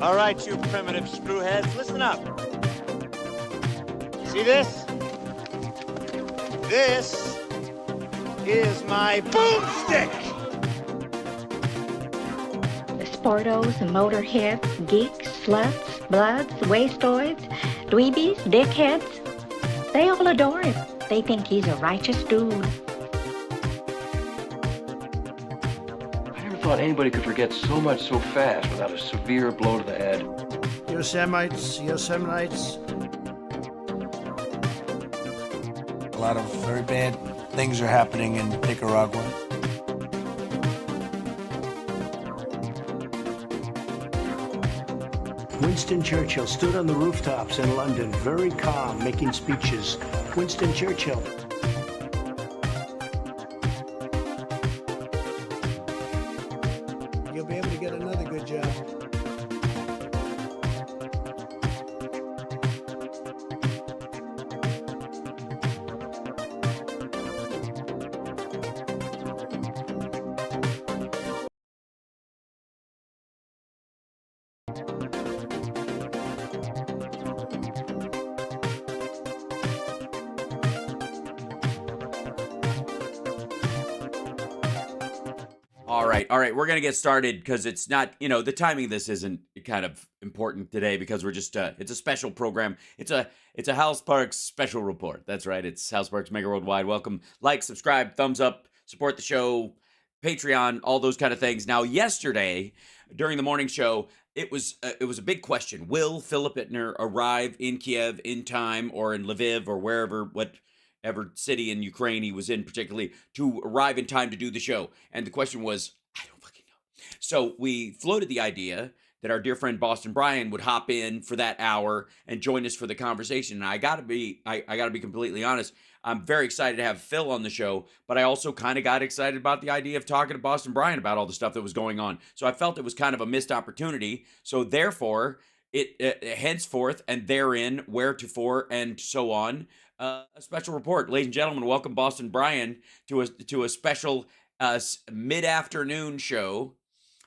All right, you primitive screwheads, listen up. See this? This is my boomstick! The sportos, motorheads, geeks, sluts, bloods, wastoids, dweebies, dickheads, they all adore him. They think he's a righteous dude. I never thought anybody could forget so much so fast without a severe blow to the head. Yosemites. A lot of very bad things are happening in Nicaragua. Winston Churchill stood on the rooftops in London, very calm, making speeches. Winston Churchill. You'll be able to get another good job. All right, we're gonna get started because it's not, the timing of this isn't kind of important today because we're just, it's a special program. It's a House Parks special report. That's right, it's House Parks Megaworldwide. Welcome, like, subscribe, thumbs up, support the show, Patreon, all those kind of things. Now, yesterday during the morning show, it was a big question: will Philip Ittner arrive in Kiev in time, or in Lviv, or whatever city in Ukraine he was in, particularly, to arrive in time to do the show? And the question was, I don't fucking know. So we floated the idea that our dear friend Boston Brian would hop in for that hour and join us for the conversation. And I gotta be completely honest. I'm very excited to have Phil on the show, but I also kind of got excited about the idea of talking to Boston Brian about all the stuff that was going on. So I felt it was kind of a missed opportunity. So therefore, it henceforth and therein, wheretofore, and so on, a special report. Ladies and gentlemen, welcome Boston Brian to a special mid-afternoon show.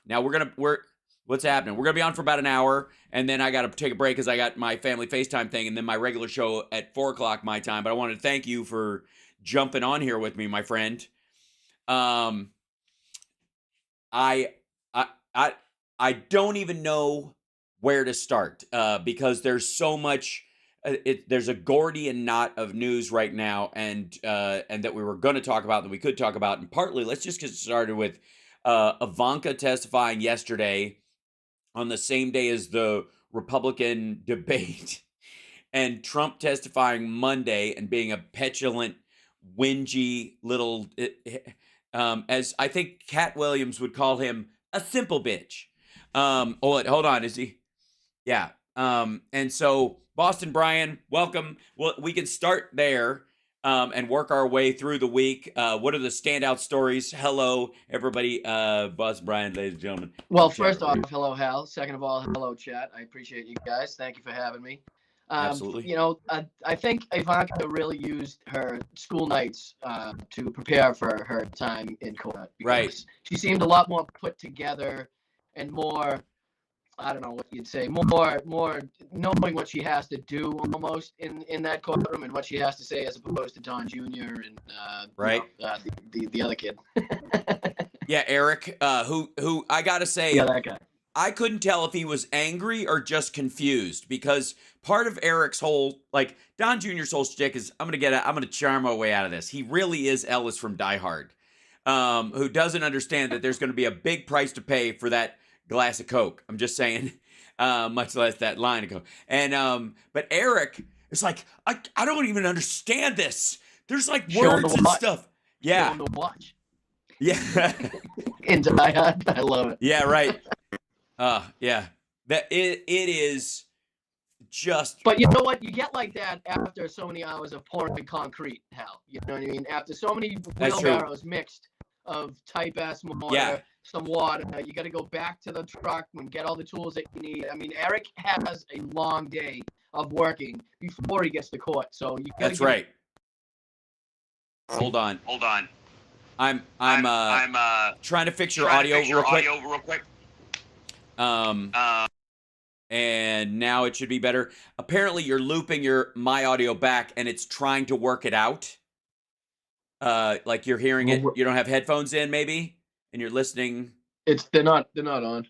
Now what's happening? We're gonna be on for about an hour, and then I gotta take a break because I got my family FaceTime thing, and then my regular show at 4:00 my time. But I wanted to thank you for jumping on here with me, my friend. I don't even know where to start because there's so much. There's a Gordian knot of news right now, and that we were going to talk about, that we could talk about, and partly let's just get started with Ivanka testifying yesterday on the same day as the Republican debate, and Trump testifying Monday and being a petulant, whingy little, as I think Cat Williams would call him, a simple bitch. Hold on, is he? Yeah. And so Boston Brian, welcome. Well, we can start there and work our way through the week. What are the standout stories? Hello, everybody. Boston Brian, ladies and gentlemen. Well, first off, hello, Hal. Second of all, hello, chat. I appreciate you guys. Thank you for having me. Absolutely. I think Ivanka really used her school nights to prepare for her time in court. Right. She seemed a lot more put together and more, I don't know what you'd say, more knowing what she has to do almost in that courtroom and what she has to say, as opposed to Don Jr. and right. The other kid. Yeah, Eric, who I gotta say, yeah, that guy. I couldn't tell if he was angry or just confused, because part of Eric's whole, like, Don Jr.'s whole shtick is, I'm gonna charm my way out of this. He really is Ellis from Die Hard, who doesn't understand that there's going to be a big price to pay for that glass of Coke. I'm just saying, much less that line of Coke. And but Eric is like, I don't even understand this. There's like words and stuff. Yeah. Show him to watch. Yeah. In Die Hard, I love it. Yeah. Right. Yeah. That it is just. But you know what? You get like that after so many hours of pouring concrete, Hal. You know what I mean? After so many wheelbarrows mixed of type S mortar, yeah, some water, you got to go back to the truck and get all the tools that you need. I mean, Eric has a long day of working before he gets to court. So you. That's right. Hold on. I'm trying to fix your audio real quick. and now it should be better. Apparently, you're looping my audio back, and it's trying to work it out. Like you're hearing it. You don't have headphones in, maybe, and you're listening. They're not on.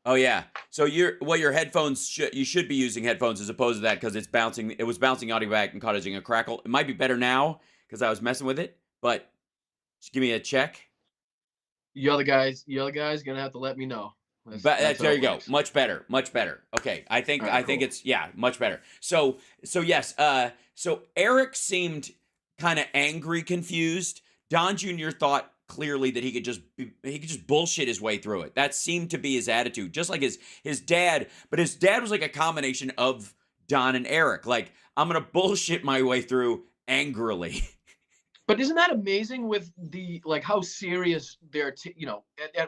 Oh yeah. So your headphones you should be using headphones as opposed to that because it's bouncing. It was bouncing audio back and causing a crackle. It might be better now because I was messing with it, but just give me a check. You other guys gonna have to let me know. But there you go. Much better. Okay, I think it's much better. So yes. So Eric seemed kind of angry, confused. Don Jr. thought clearly that he could just bullshit his way through it. That seemed to be his attitude, just like his dad. But his dad was like a combination of Don and Eric. Like, I'm gonna bullshit my way through angrily. But isn't that amazing with how serious they're,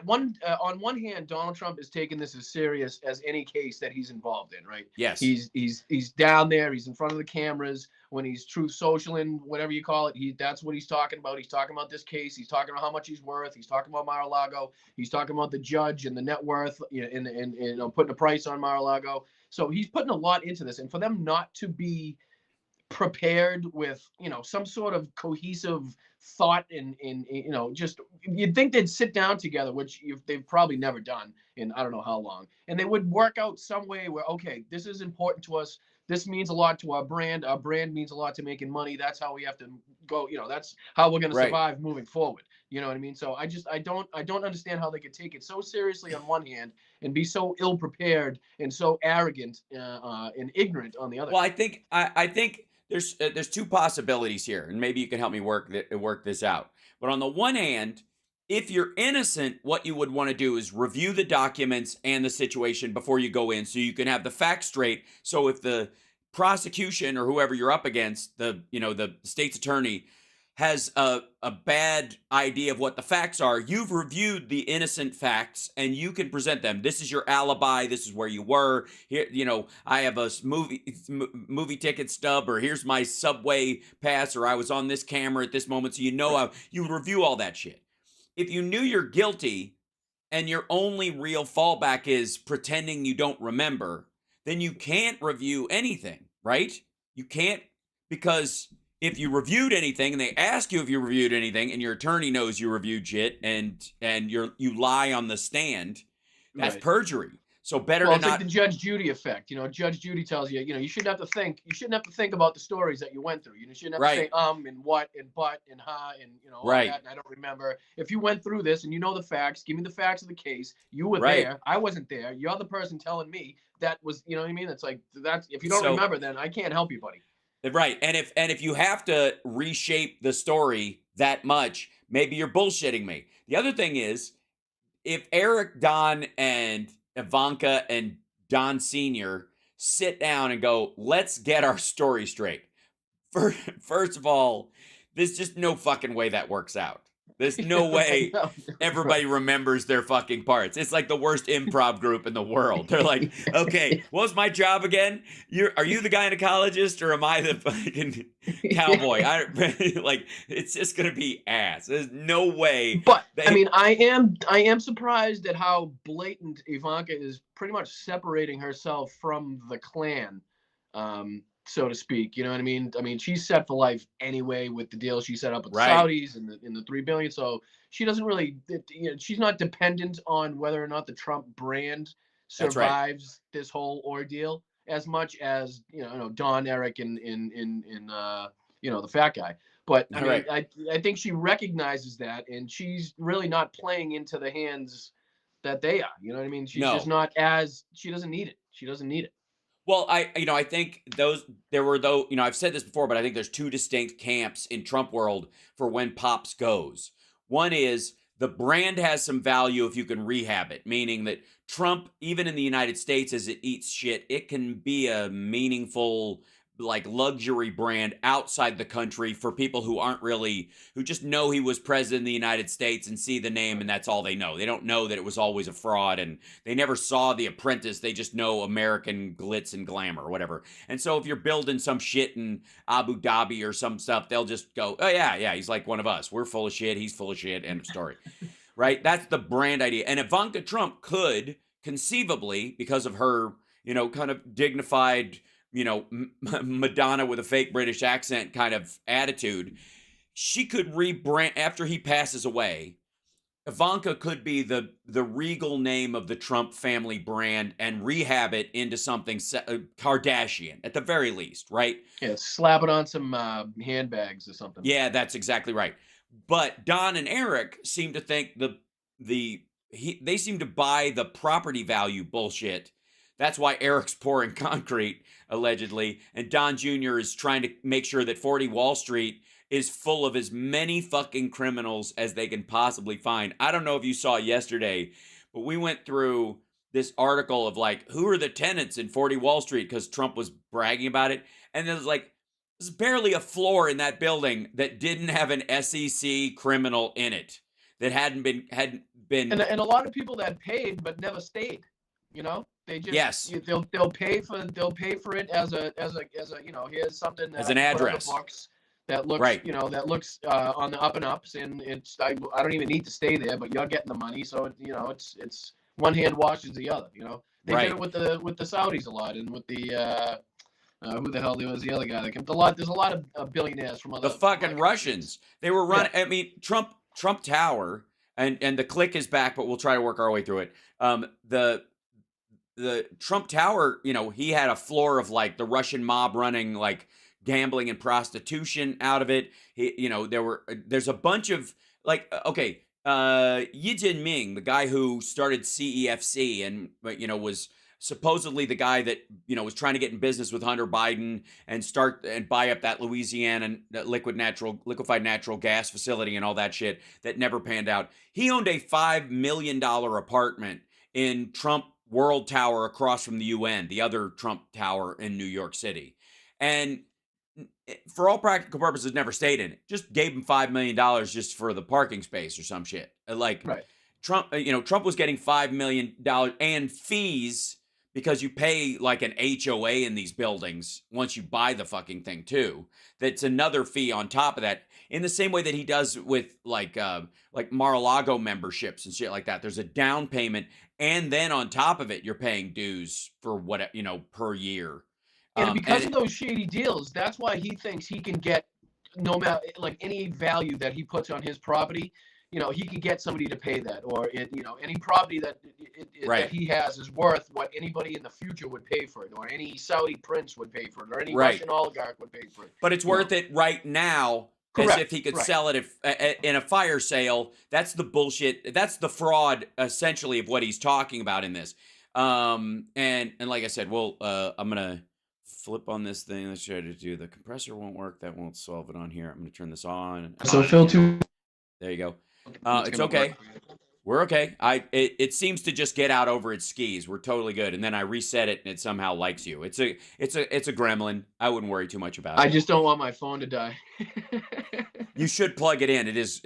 on one hand, Donald Trump is taking this as serious as any case that he's involved in, right? Yes. He's down there, he's in front of the cameras when he's Truth Socialing, whatever you call it. That's what he's talking about. He's talking about this case. He's talking about how much he's worth. He's talking about Mar-a-Lago. He's talking about the judge and the net worth, and putting a price on Mar-a-Lago. So he's putting a lot into this, and for them not to be prepared with some sort of cohesive thought and just you'd think they'd sit down together, which they've probably never done in I don't know how long, and they would work out some way where, okay, this is important to us, this means a lot to our brand means a lot to making money, that's how we have to go, that's how we're going to survive moving forward. You know what I mean? So I don't understand how they could take it so seriously on one hand and be so ill prepared and so arrogant and ignorant on the other. Well, I think there's two possibilities here, and maybe you can help me work this out. But on the one hand, if you're innocent, what you would want to do is review the documents and the situation before you go in, so you can have the facts straight. So if the prosecution or whoever you're up against, the state's attorney, has a bad idea of what the facts are, you've reviewed the innocent facts and you can present them. This is your alibi. This is where you were. Here, I have a movie ticket stub, or here's my subway pass, or I was on this camera at this moment. So you review all that shit. If you knew you're guilty and your only real fallback is pretending you don't remember, then you can't review anything, right? You can't, because if you reviewed anything and they ask you if you reviewed anything and your attorney knows you reviewed shit and you lie on the stand, that's perjury. So better to it's not. Like the Judge Judy effect. Judge Judy tells you, you shouldn't have to think. You shouldn't have to think about the stories that you went through. You shouldn't have to say and what and but and ha and all that. And I don't remember. If you went through this and you know the facts, give me the facts of the case. You were there. I wasn't there. You're the person telling me that was. You know what I mean? It's like that's if you don't remember, then I can't help you, buddy. Right. And if you have to reshape the story that much, maybe you're bullshitting me. The other thing is, if Eric, Don, and Ivanka and Don Sr. sit down and go, let's get our story straight. First of all, there's just no fucking way that works out. There's no way everybody remembers their fucking parts. It's like the worst improv group in the world. They're like, okay, what was my job again? Are you the gynecologist or am I the fucking cowboy? It's just gonna be ass. There's no way. But I am surprised at how blatant Ivanka is pretty much separating herself from the clan. So to speak, you know what I mean? I mean, she's set for life anyway with the deal she set up with the Saudis and the $3 billion. So she doesn't really, she's not dependent on whether or not the Trump brand survives this whole ordeal as much as Don, Eric, and the fat guy. But I think she recognizes that, and she's really not playing into the hands that they are. You know what I mean? She's just not she doesn't need it. She doesn't need it. Well, I think I've said this before, but I think there's two distinct camps in Trump world for when Pops goes. One is the brand has some value if you can rehab it, meaning that Trump, even in the United States, as it eats shit, it can be a meaningful, like, luxury brand outside the country for people who just know he was president of the United States and see the name and that's all they know. They don't know that it was always a fraud and they never saw The Apprentice. They just know American glitz and glamour or whatever. And so if you're building some shit in Abu Dhabi or some stuff, they'll just go, oh yeah, he's like one of us. We're full of shit. He's full of shit. End of story. Right? That's the brand idea. And Ivanka Trump could conceivably, because of her kind of dignified, Madonna with a fake British accent kind of attitude. She could rebrand after he passes away. Ivanka could be the regal name of the Trump family brand and rehab it into something Kardashian at the very least, right? Yeah, slap it on some handbags or something. Yeah, that's exactly right. But Don and Eric seem to think they seem to buy the property value bullshit. That's why Eric's pouring concrete, allegedly, and Don Jr. is trying to make sure that 40 Wall Street is full of as many fucking criminals as they can possibly find. I don't know if you saw yesterday, but we went through this article of like, who are the tenants in 40 Wall Street, because Trump was bragging about it. And there's barely a floor in that building that didn't have an SEC criminal in it, that hadn't been. And a lot of people that paid but never stayed. They just they'll pay for it as a here's something that as an address. That looks, right. That looks on the up and ups, and I don't even need to stay there, but you're getting the money, so it's one hand washes the other. They right. did it with the Saudis a lot, and with the who the hell was the other guy that came? There's a lot of billionaires from other. The fucking Russians. They were running. Yeah. I mean, Trump Tower, and the click is back, but we'll try to work our way through it. The Trump Tower, he had a floor of like the Russian mob running like gambling and prostitution out of it. There's a bunch of like, okay, Yi Jinping, the guy who started CEFC and was supposedly the guy that was trying to get in business with Hunter Biden and buy up that Louisiana liquefied natural gas facility and all that shit that never panned out. He owned a $5 million apartment in Trump World Tower across from the UN, the other Trump Tower in New York City, and for all practical purposes, never stayed in it. Just gave him $5 million just for the parking space or some shit. Like right. Trump, Trump was getting $5 million and fees because you pay like an HOA in these buildings once you buy the fucking thing too. That's another fee on top of that. In the same way that he does with like Mar-a-Lago memberships and shit like that. There's a down payment, and then on top of it, you're paying dues for what per year. And because of those shady deals, that's why he thinks he can get no matter like any value that he puts on his property. He can get somebody to pay that, or any property that that he has is worth what anybody in the future would pay for it, or any Saudi prince would pay for it, or any Russian oligarch would pay for it. But it's worth it right now. Correct. As if he could sell it in a fire sale. That's the bullshit. That's the fraud, essentially, of what he's talking about in this. And like I said, I'm gonna flip on this thing. Let's try to do the compressor. Won't work. That won't solve it on here. I'm gonna turn this on. So Phil, too. There you go. It's okay. We're okay. It seems to just get out over its skis. We're totally good. And then I reset it, and it somehow likes you. It's a gremlin. I wouldn't worry too much about it. I just don't want my phone to die. You should plug it in. It is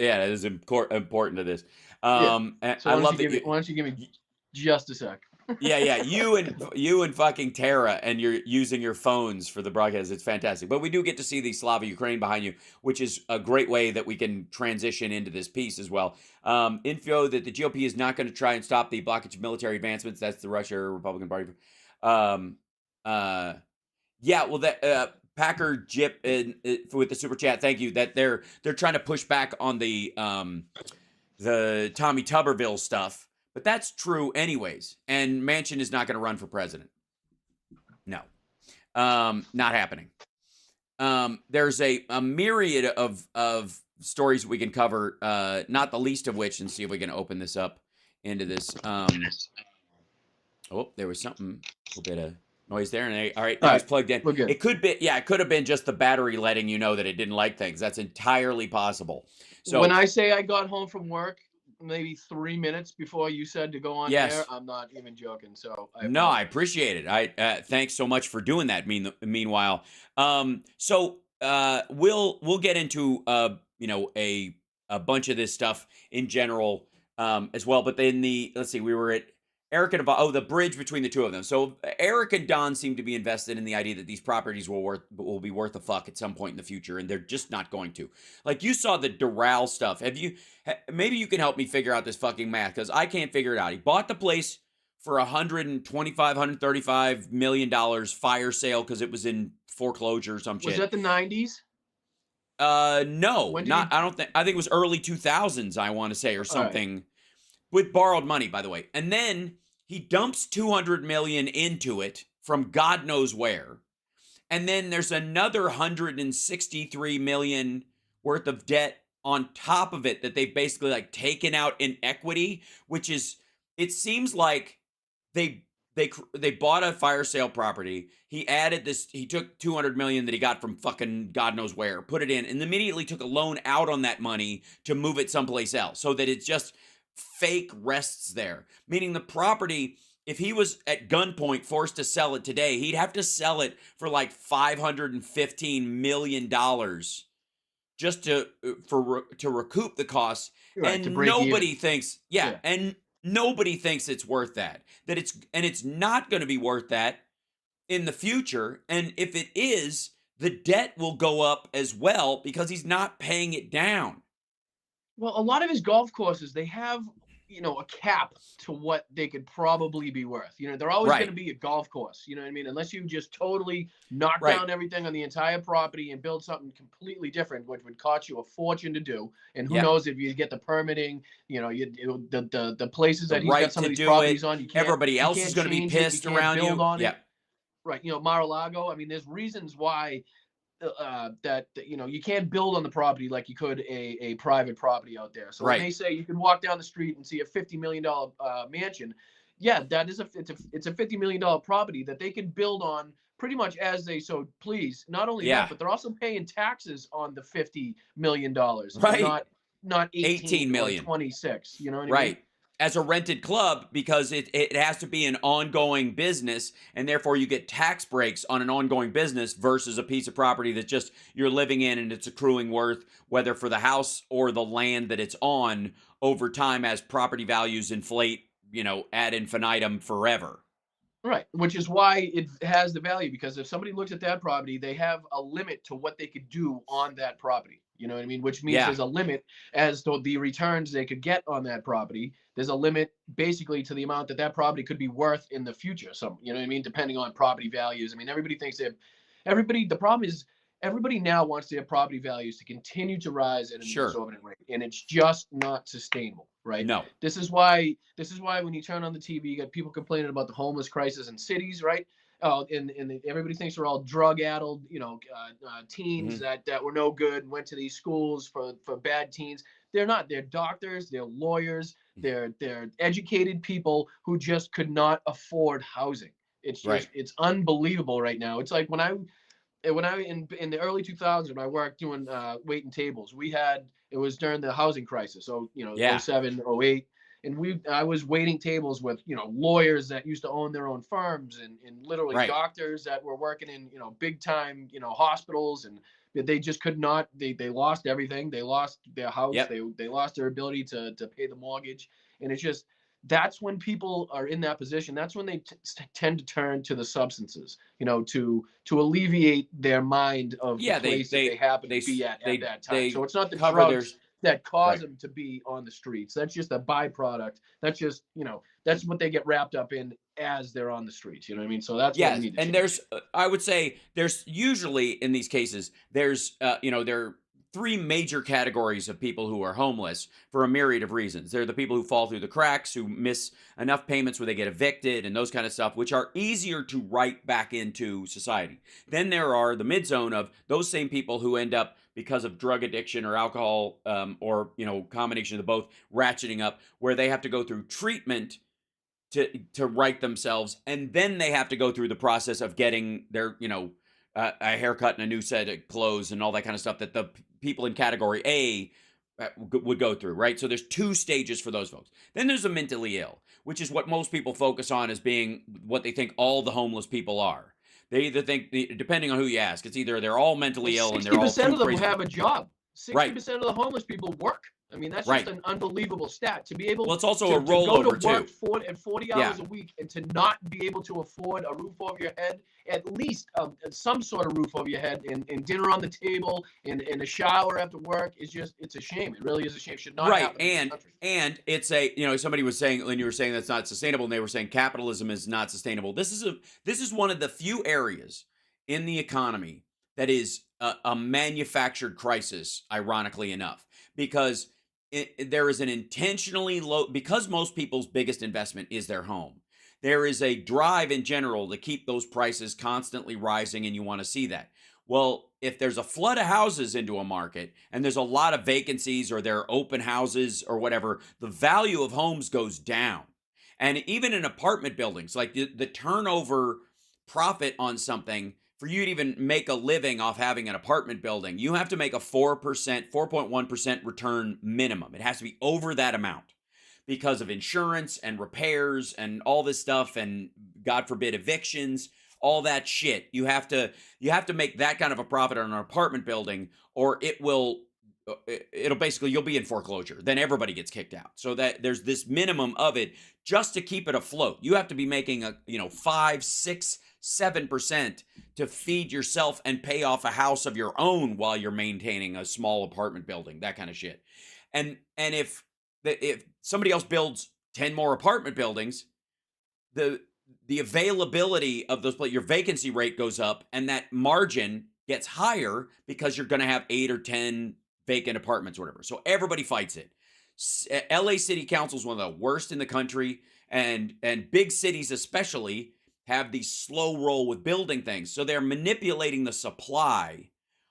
important to this. So I love that. Why don't you give me just a sec? Yeah. You and fucking Tara, and you're using your phones for the broadcast. It's fantastic. But we do get to see the Slava Ukraine behind you, which is a great way that we can transition into this piece as well. Info that the GOP is not going to try and stop the blockage of military advancements. That's the Russia Republican Party. That Packer Jip with the super chat. Thank you. That they're trying to push back on the Tommy Tuberville stuff. But that's true anyways. And Manchin is not going to run for president. No. Not happening. There's a myriad of stories we can cover, not the least of which, and see if we can open this up into this. There was something, a little bit of noise there. And all right, it's plugged in. It could have been just the battery letting you know that it didn't like things. That's entirely possible. So when I say I got home from work, maybe 3 minutes before you said to go on air, I'm not even joking. So I appreciate it. Thanks so much for doing that. Meanwhile, we'll get into a bunch of this stuff in general as well. But then let's see, we were at Eric and the bridge between the two of them. So Eric and Don seem to be invested in the idea that these properties will be worth a fuck at some point in the future, and they're just not going to. Like, you saw the Doral stuff. Maybe you can help me figure out this fucking math, because I can't figure it out. He bought the place for $135 million fire sale because it was in foreclosure or some shit. Was that the 90s? No, When did not. he- I don't think. I think it was early 2000s. I want to say, or right. something, with borrowed money, by the way. And then he dumps $200 million into it from God knows where, and then there's another $163 million worth of debt on top of it that they've basically like taken out in equity, which is, it seems like they bought a fire sale property. He added this. He took $200 million that he got from fucking God knows where, put it in, and immediately took a loan out on that money to move it someplace else, so that it's just fake rests there. Meaning the property, if he was at gunpoint forced to sell it today, he'd have to sell it for like $515 million just to recoup the costs. Right, to And break nobody even. thinks, Yeah. and nobody thinks it's worth that. It's not going to be worth that in the future. And if it is, the debt will go up as well because he's not paying it down. Well, a lot of his golf courses, they have, a cap to what they could probably be worth. They're always Right. going to be a golf course. You know what I mean? Unless you just totally knock Right. down everything on the entire property and build something completely different, which would cost you a fortune to do. And who Yeah. knows if you get the permiting, the places The that he's right got some to of these do properties it. on, you can't. Everybody you else can't is going to be change it, pissed you can't around build you. on it. Yeah. Right. Mar-a-Lago. I mean, there's reasons why that you can't build on the property like you could a private property out there. So Right. when they say you can walk down the street and see a $50 million mansion, yeah, that is it's a $50 million property that they can build on pretty much as they so please. Not only Yeah. that, but they're also paying taxes on the $50 million, Right. not 18 million. or 26. You know what I mean? Right. As a rented club, because it has to be an ongoing business, and therefore you get tax breaks on an ongoing business versus a piece of property that just you're living in and it's accruing worth, whether for the house or the land that it's on, over time as property values inflate, ad infinitum forever. Right, which is why it has the value, because if somebody looks at that property, they have a limit to what they could do on that property. You know what I mean? Which means Yeah. there's a limit as to the returns they could get on that property. There's a limit basically to the amount that property could be worth in the future. So, you know what I mean? Depending on property values. I mean, everybody thinks the problem is everybody now wants their property values to continue to rise at an Sure. exorbitant rate, and it's just not sustainable, right? No. This is why when you turn on the TV, you got people complaining about the homeless crisis in cities, right? And everybody thinks we're all drug-addled, teens that were no good and went to these schools for bad teens. They're not. They're doctors. They're lawyers. They're educated people who just could not afford housing. It's just Right. It's unbelievable right now. It's like when I in the early 2000s when I worked doing waiting tables, it was during the housing crisis. So Yeah. 07, 08. And I was waiting tables with, lawyers that used to own their own firms and literally Right. doctors that were working in, big time, hospitals, and they just could not, they lost everything. They lost their house. Yep. They lost their ability to pay the mortgage. And it's just, that's when people are in that position. That's when they tend to turn to the substances, to alleviate their mind of Yeah, the place that they happen to be at that time. So it's not the cover drugs that Right. cause them to be on the streets. That's just a byproduct. That's just, that's what they get wrapped up in as they're on the streets. You know what I mean? So that's what we need to and change. I would say there's usually in these cases, there are three major categories of people who are homeless for a myriad of reasons. They're the people who fall through the cracks, who miss enough payments where they get evicted and those kind of stuff, which are easier to write back into society. Then there are the mid-zone of those same people who end up, because of drug addiction or alcohol, or combination of the both, ratcheting up, where they have to go through treatment to right themselves, and then they have to go through the process of getting their a haircut and a new set of clothes and all that kind of stuff that the people in category A would go through, right? So there's two stages for those folks. Then there's the mentally ill, which is what most people focus on as being what they think all the homeless people are. They either think, depending on who you ask, it's either they're all mentally ill and they're all 60% of too them crazy. have a job. 60% Right. of the homeless people work. I mean, that's Right. just an unbelievable stat to be able. Well, it's also to, a rollover to go to work too. 40 Yeah. hours a week and to not be able to afford a roof over your head, at least some sort of roof over your head, and dinner on the table, and a shower after work is just, it's a shame. It really is a shame. It should not Right, happen in this country. and it's a, you know, somebody was saying, when you were saying that's not sustainable, and they were saying capitalism is not sustainable. This is one of the few areas in the economy that is a manufactured crisis, ironically enough, because there is an intentionally low, because most people's biggest investment is their home. There is a drive in general to keep those prices constantly rising, and you want to see that. Well, if there's a flood of houses into a market and there's a lot of vacancies, or there are open houses or whatever, the value of homes goes down. And even in apartment buildings, like the turnover profit on something, for you to even make a living off having an apartment building, you have to make a 4.1% return minimum. It has to be over that amount because of insurance and repairs and all this stuff, and God forbid evictions, all that shit. You have to make that kind of a profit on an apartment building, or it'll basically, you'll be in foreclosure. Then everybody gets kicked out. So that there's this minimum of it just to keep it afloat. You have to be making 5, 6, 7% to feed yourself and pay off a house of your own while you're maintaining a small apartment building, that kind of shit. And if somebody else builds 10 more apartment buildings, the availability of those, your vacancy rate goes up, and that margin gets higher because you're going to have 8 or 10 vacant apartments or whatever. So everybody fights it. LA City Council is one of the worst in the country, and big cities especially have the slow roll with building things. So they're manipulating the supply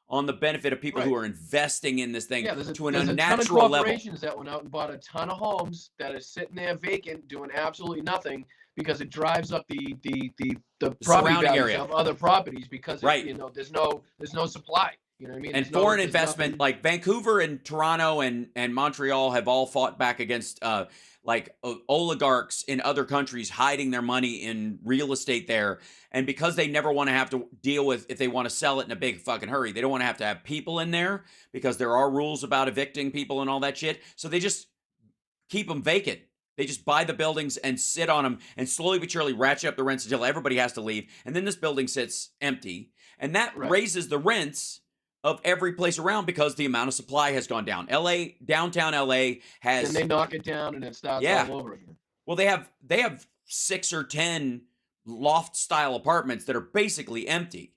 on the benefit of people who are investing in this thing to an unnatural level. There's a ton of corporations that went out and bought a ton of homes that are sitting there vacant, doing absolutely nothing, because it drives up the property values area of other properties, because there's no supply. You know what I mean? And foreign investment, like Vancouver and Toronto and Montreal, have all fought back against oligarchs in other countries hiding their money in real estate there. And because they never want to have to deal with, if they want to sell it in a big fucking hurry, they don't want to have people in there, because there are rules about evicting people and all that shit. So they just keep them vacant. They just buy the buildings and sit on them and slowly but surely ratchet up the rents until everybody has to leave. And then this building sits empty. And that raises the rents of every place around, because the amount of supply has gone down. Downtown LA has... And they knock it down and it starts all over again. Well, they have 6 or 10 loft-style apartments that are basically empty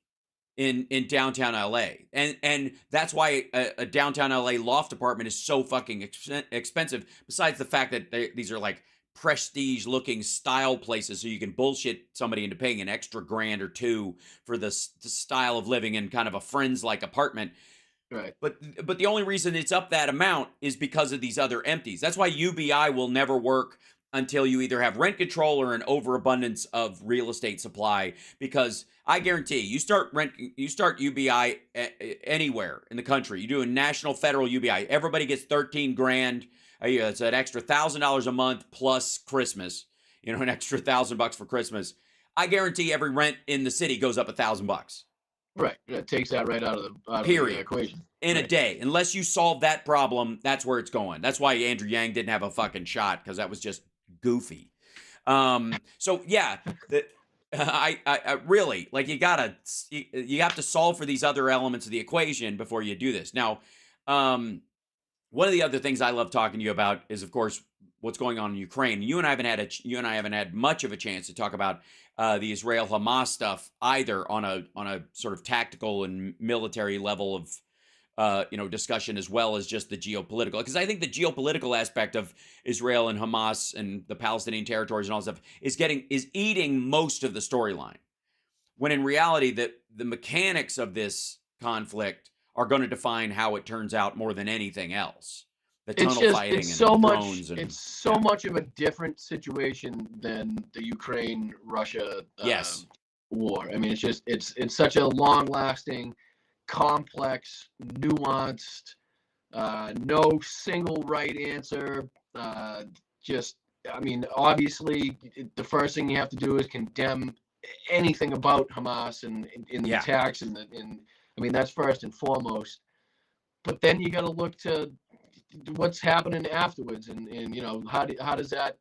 in downtown LA. And that's why a downtown LA loft apartment is so fucking expensive, besides the fact that these are like prestige-looking style places, so you can bullshit somebody into paying an extra $1,000 or $2,000 for the style of living in kind of a friends-like apartment. Right. But the only reason it's up that amount is because of these other empties. That's why UBI will never work until you either have rent control or an overabundance of real estate supply, because I guarantee you start UBI anywhere in the country. You do a national federal UBI, everybody gets $13,000. It's an extra $1,000 a month plus Christmas, an extra $1,000 for Christmas. I guarantee every rent in the city goes up $1,000. Right. It takes that right out of the equation. In a day. Unless you solve that problem, that's where it's going. That's why Andrew Yang didn't have a fucking shot, because that was just goofy. So yeah, I really, like, you have to solve for these other elements of the equation before you do this. Now, one of the other things I love talking to you about is, of course, what's going on in Ukraine. You and I haven't had much of a chance to talk about the Israel-Hamas stuff either, on a sort of tactical and military level of discussion, as well as just the geopolitical. Because I think the geopolitical aspect of Israel and Hamas and the Palestinian territories and all that stuff is eating most of the storyline, when in reality the mechanics of this conflict are going to define how it turns out more than anything else. The tunnel fighting and drones. It's so much of a different situation than the Ukraine-Russia war. I mean, it's such a long-lasting, complex, nuanced, no single right answer. Obviously, the first thing you have to do is condemn anything about Hamas and in the attacks, and that's first and foremost. But then you got to look to what's happening afterwards, and you know, how does that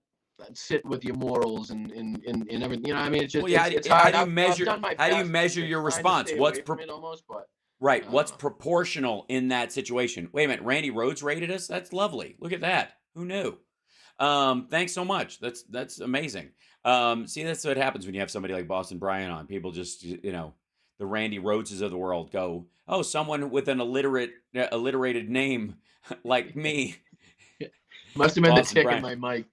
sit with your morals and everything? You know, I mean, it's just Well, yeah, it's how hard. do you I've measure? done my How do you best measure to your try to response? stay What's away from it almost, but right? I don't What's know. proportional in that situation? Wait a minute, Randy Rhodes rated us. That's lovely. Look at that. Who knew? Thanks so much. That's amazing. See, that's what happens when you have somebody like Boston Brian on. People just, you know, the Randy Rhodeses of the world go, oh, someone with an alliterated name like me. Must have been Boston the tick Brian. in my mic.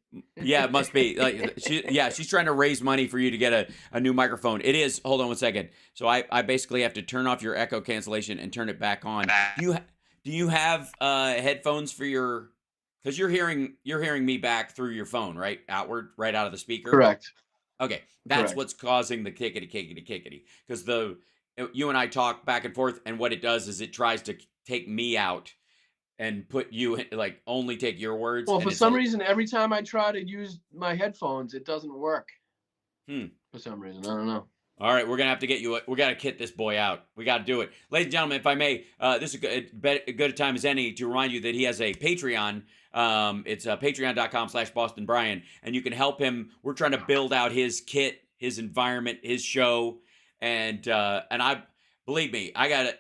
Yeah, it must be. Like she's trying to raise money for you to get a new microphone. It is. Hold on one second. So I basically have to turn off your echo cancellation and turn it back on. Do you have headphones for your? Because you're hearing me back through your phone, right? Outward, right out of the speaker. Correct. Okay, that's Correct. what's causing the kickety. Because you and I talk back and forth, and what it does is it tries to take me out and put you in, like only take your words. Well, and for it's some reason, every time I try to use my headphones, it doesn't work. For some reason, I don't know. All right, we're gonna have to get you. We gotta kit this boy out. We gotta do it, ladies and gentlemen. If I may, this is a good a time as any to remind you that he has a Patreon. It's patreon.com/Boston Brian, and you can help him. We're trying to build out his kit, his environment, his show, and I believe me, I gotta.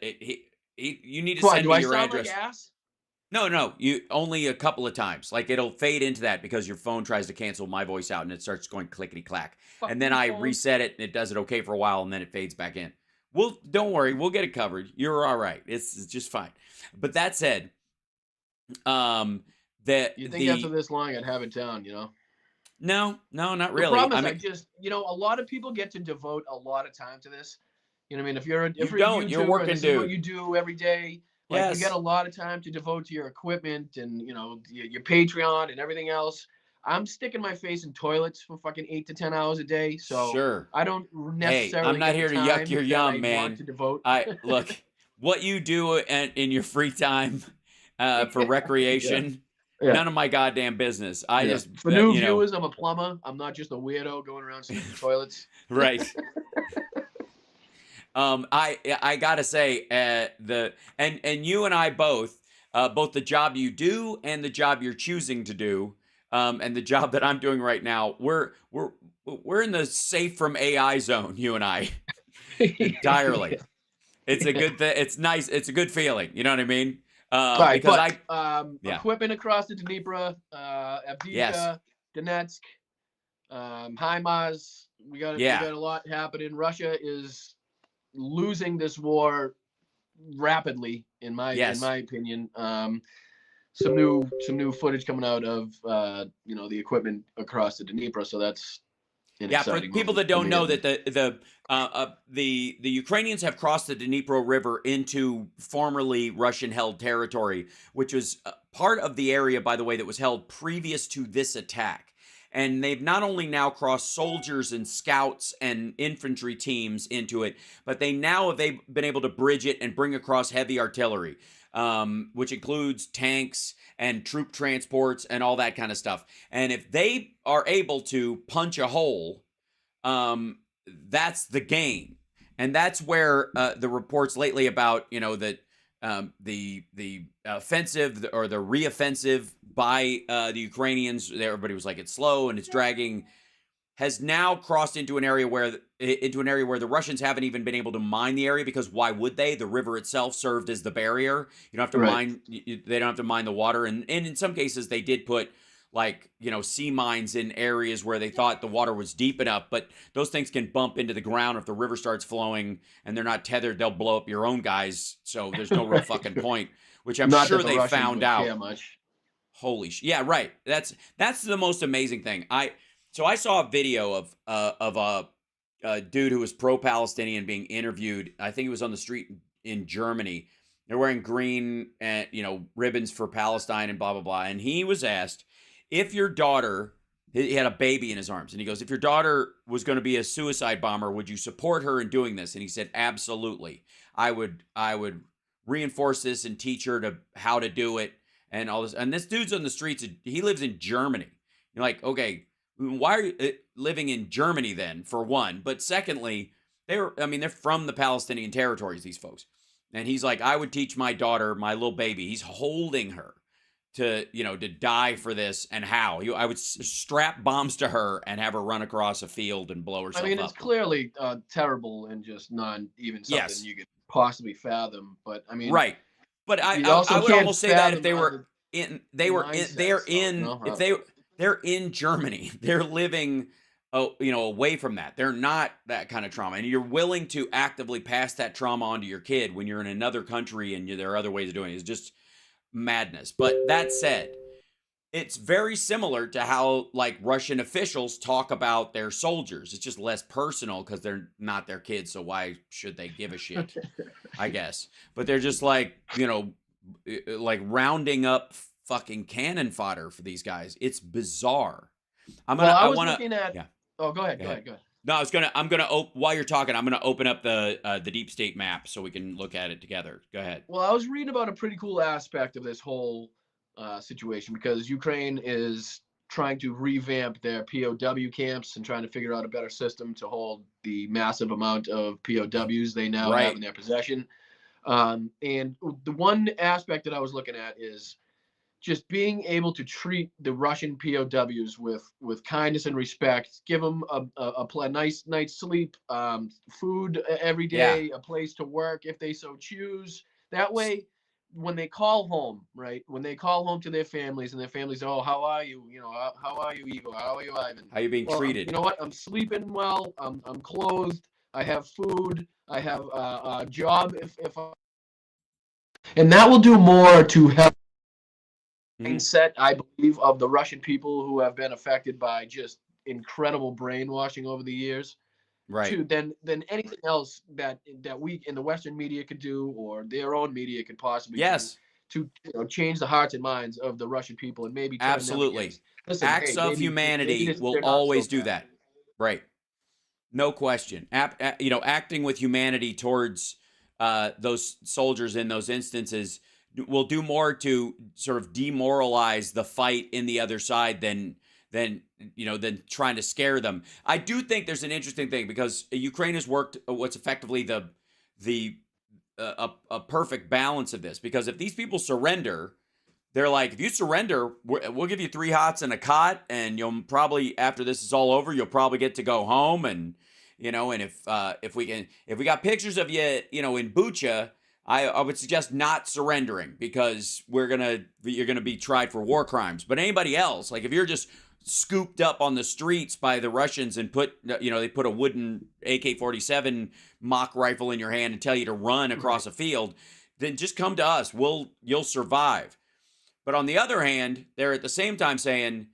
You need to send me your address. Like ass? No, you only a couple of times. Like it'll fade into that because your phone tries to cancel my voice out and it starts going clickety clack. And then I reset it and it does it okay for a while and then it fades back in. Don't worry, we'll get it covered. You're all right. It's just fine. But that said, You think after this long I'd have it down, you know? No, not The really. problem is you know, a lot of people get to devote a lot of time to this. You know what I mean? If you're a YouTuber, working this is what you do every day. Like Yes. you get a lot of time to devote to your equipment and, you know, your Patreon and everything else. I'm sticking my face in toilets for fucking 8 to 10 hours a day, so Sure. I don't necessarily. I'm not get here the to yuck time your that yum, I man. want to devote. Look, what you do in your free time for recreation, Yeah. none of my goddamn business. I just for new you know, viewers, I'm a plumber. I'm not just a weirdo going around sticking toilets. right. I gotta say and you and I both the job you do and the job you're choosing to do and the job that I'm doing right now we're in the safe from AI zone, you and I. Entirely. It's a good thing. It's nice. It's a good feeling. You know what I mean? Right, Because but, equipment across the Dnipro, Avdiivka, Yes. Donetsk, HIMARS. We got a lot happening. Russia is losing this war rapidly, in my opinion. Some new footage coming out of you know, the equipment across the Dnipro, so that's an for exciting people moment that don't for me, know at that the Ukrainians have crossed the Dnipro River into formerly Russian-held territory, which was part of the area, by the way, that was held previous to this attack. And they've not only now crossed soldiers and scouts and infantry teams into it, but they've been able to bridge it and bring across heavy artillery, which includes tanks and troop transports and all that kind of stuff. And if they are able to punch a hole, that's the game. And that's where the reports lately about, you know, that the offensive or the reoffensive by the Ukrainians, everybody was like, it's slow and it's dragging, has now crossed into an area where the Russians haven't even been able to mine the area, because why would they? The river itself served as the barrier. You don't have to mine. They don't have to mine the water, and in some cases they did put, like, you know, sea mines in areas where they thought the water was deep enough, but those things can bump into the ground if the river starts flowing and they're not tethered. They'll blow up your own guys, so there's no real fucking point. Which I'm sure they found out. Holy shit! Yeah, right. That's the most amazing thing. I saw a video of a dude who was pro-Palestinian being interviewed. I think he was on the street in Germany. They're wearing green and, you know, ribbons for Palestine and blah blah blah. And he was asked, if your daughter, he had a baby in his arms, and he goes, if your daughter was going to be a suicide bomber, would you support her in doing this? And he said, absolutely. I would reinforce this and teach her how to do it and all this. And this dude's on the streets. He lives in Germany. You're like, okay, why are you living in Germany then, for one? But secondly, they're from the Palestinian territories, these folks. And he's like, I would teach my daughter, my little baby, he's holding her, to die for this, and how. I would strap bombs to her and have her run across a field and blow herself I mean, up. it's clearly terrible and just not even something you could possibly fathom. But I mean, right. But I would can't almost say that if they fathom were in, they were in, they're mindsets, in, though, if they're in Germany, they're living, away from that. They're not that kind of trauma, and you're willing to actively pass that trauma on to your kid when you're in another country, and there are other ways of doing it. It's just madness. But that said, it's very similar to how like Russian officials talk about their soldiers. It's just less personal because they're not their kids, so why should they give a shit? I guess. But they're just like, like rounding up fucking cannon fodder for these guys. It's bizarre. I was looking at. Yeah. Oh, go ahead. Go ahead. No, I'm gonna while you're talking, I'm gonna open up the deep state map so we can look at it together. Go ahead. Well, I was reading about a pretty cool aspect of this whole situation, because Ukraine is trying to revamp their POW camps and trying to figure out a better system to hold the massive amount of POWs they now have in their possession. And the one aspect that I was looking at is just being able to treat the Russian POWs with kindness and respect, give them a nice night's sleep, food every day, a place to work if they so choose. That way, when they call home, right? When they call home to their families, and their families, oh, how are you? How are you, Igor? How are you, Ivan? How are you being treated? You know what? I'm sleeping well. I'm clothed. I have food. I have a job. And that will do more to help mindset, I believe, of the Russian people who have been affected by just incredible brainwashing over the years, right? Than anything else that we in the Western media could do, or their own media could possibly do to change the hearts and minds of the Russian people, and maybe turn absolutely them listen, acts of humanity will always do that, right? No question. Acting with humanity towards those soldiers in those instances will do more to sort of demoralize the fight in the other side than trying to scare them. I do think there's an interesting thing, because Ukraine has worked what's effectively a perfect balance of this, because if these people surrender, they're like, if you surrender, we'll give you 3 hots and a cot, and you'll probably, after this is all over, you'll probably get to go home, and and if we got pictures of you, in Bucha, I would suggest not surrendering, because you're gonna be tried for war crimes. But anybody else, like if you're just scooped up on the streets by the Russians and they put a wooden AK-47 mock rifle in your hand and tell you to run across a field, then just come to us. You'll survive. But on the other hand, they're at the same time saying,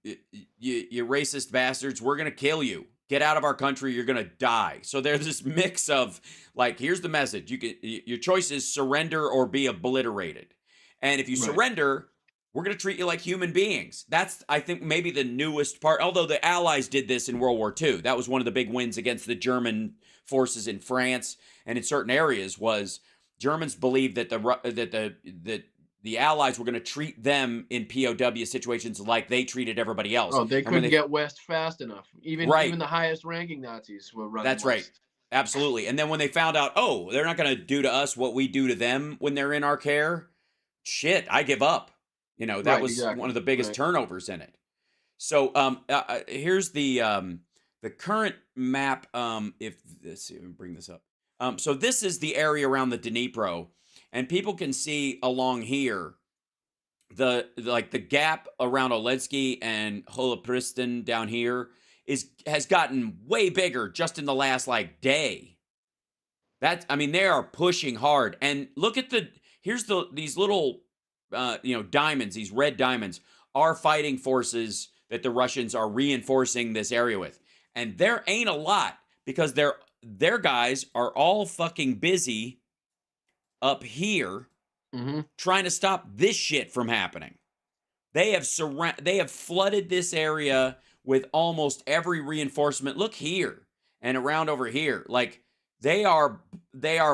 you racist bastards, we're gonna kill you. Get out of our country, you're going to die. So there's this mix of, like, here's the message. Your choice is surrender or be obliterated. And if you surrender, we're going to treat you like human beings. That's, I think, maybe the newest part. Although the Allies did this in World War II. That was one of the big wins against the German forces in France and in certain areas, was Germans believed that the Allies were going to treat them in POW situations like they treated everybody else. Oh, they couldn't get west fast enough. Even the highest ranking Nazis were running That's west. right. Absolutely. And then when they found out, oh, they're not going to do to us what we do to them when they're in our care, shit, I give up. That was one of the biggest turnovers in it. So here's the current map. Let's see, let me bring this up. So this is the area around the Dnipro. And people can see along here the gap around Oledzki and Holopristin down here has gotten way bigger just in the last day. They are pushing hard. And look at these little diamonds, these red diamonds are fighting forces that the Russians are reinforcing this area with. And there ain't a lot, because their guys are all fucking busy up here trying to stop this shit from happening. They have flooded this area with almost every reinforcement. Look here and around over here. Like they are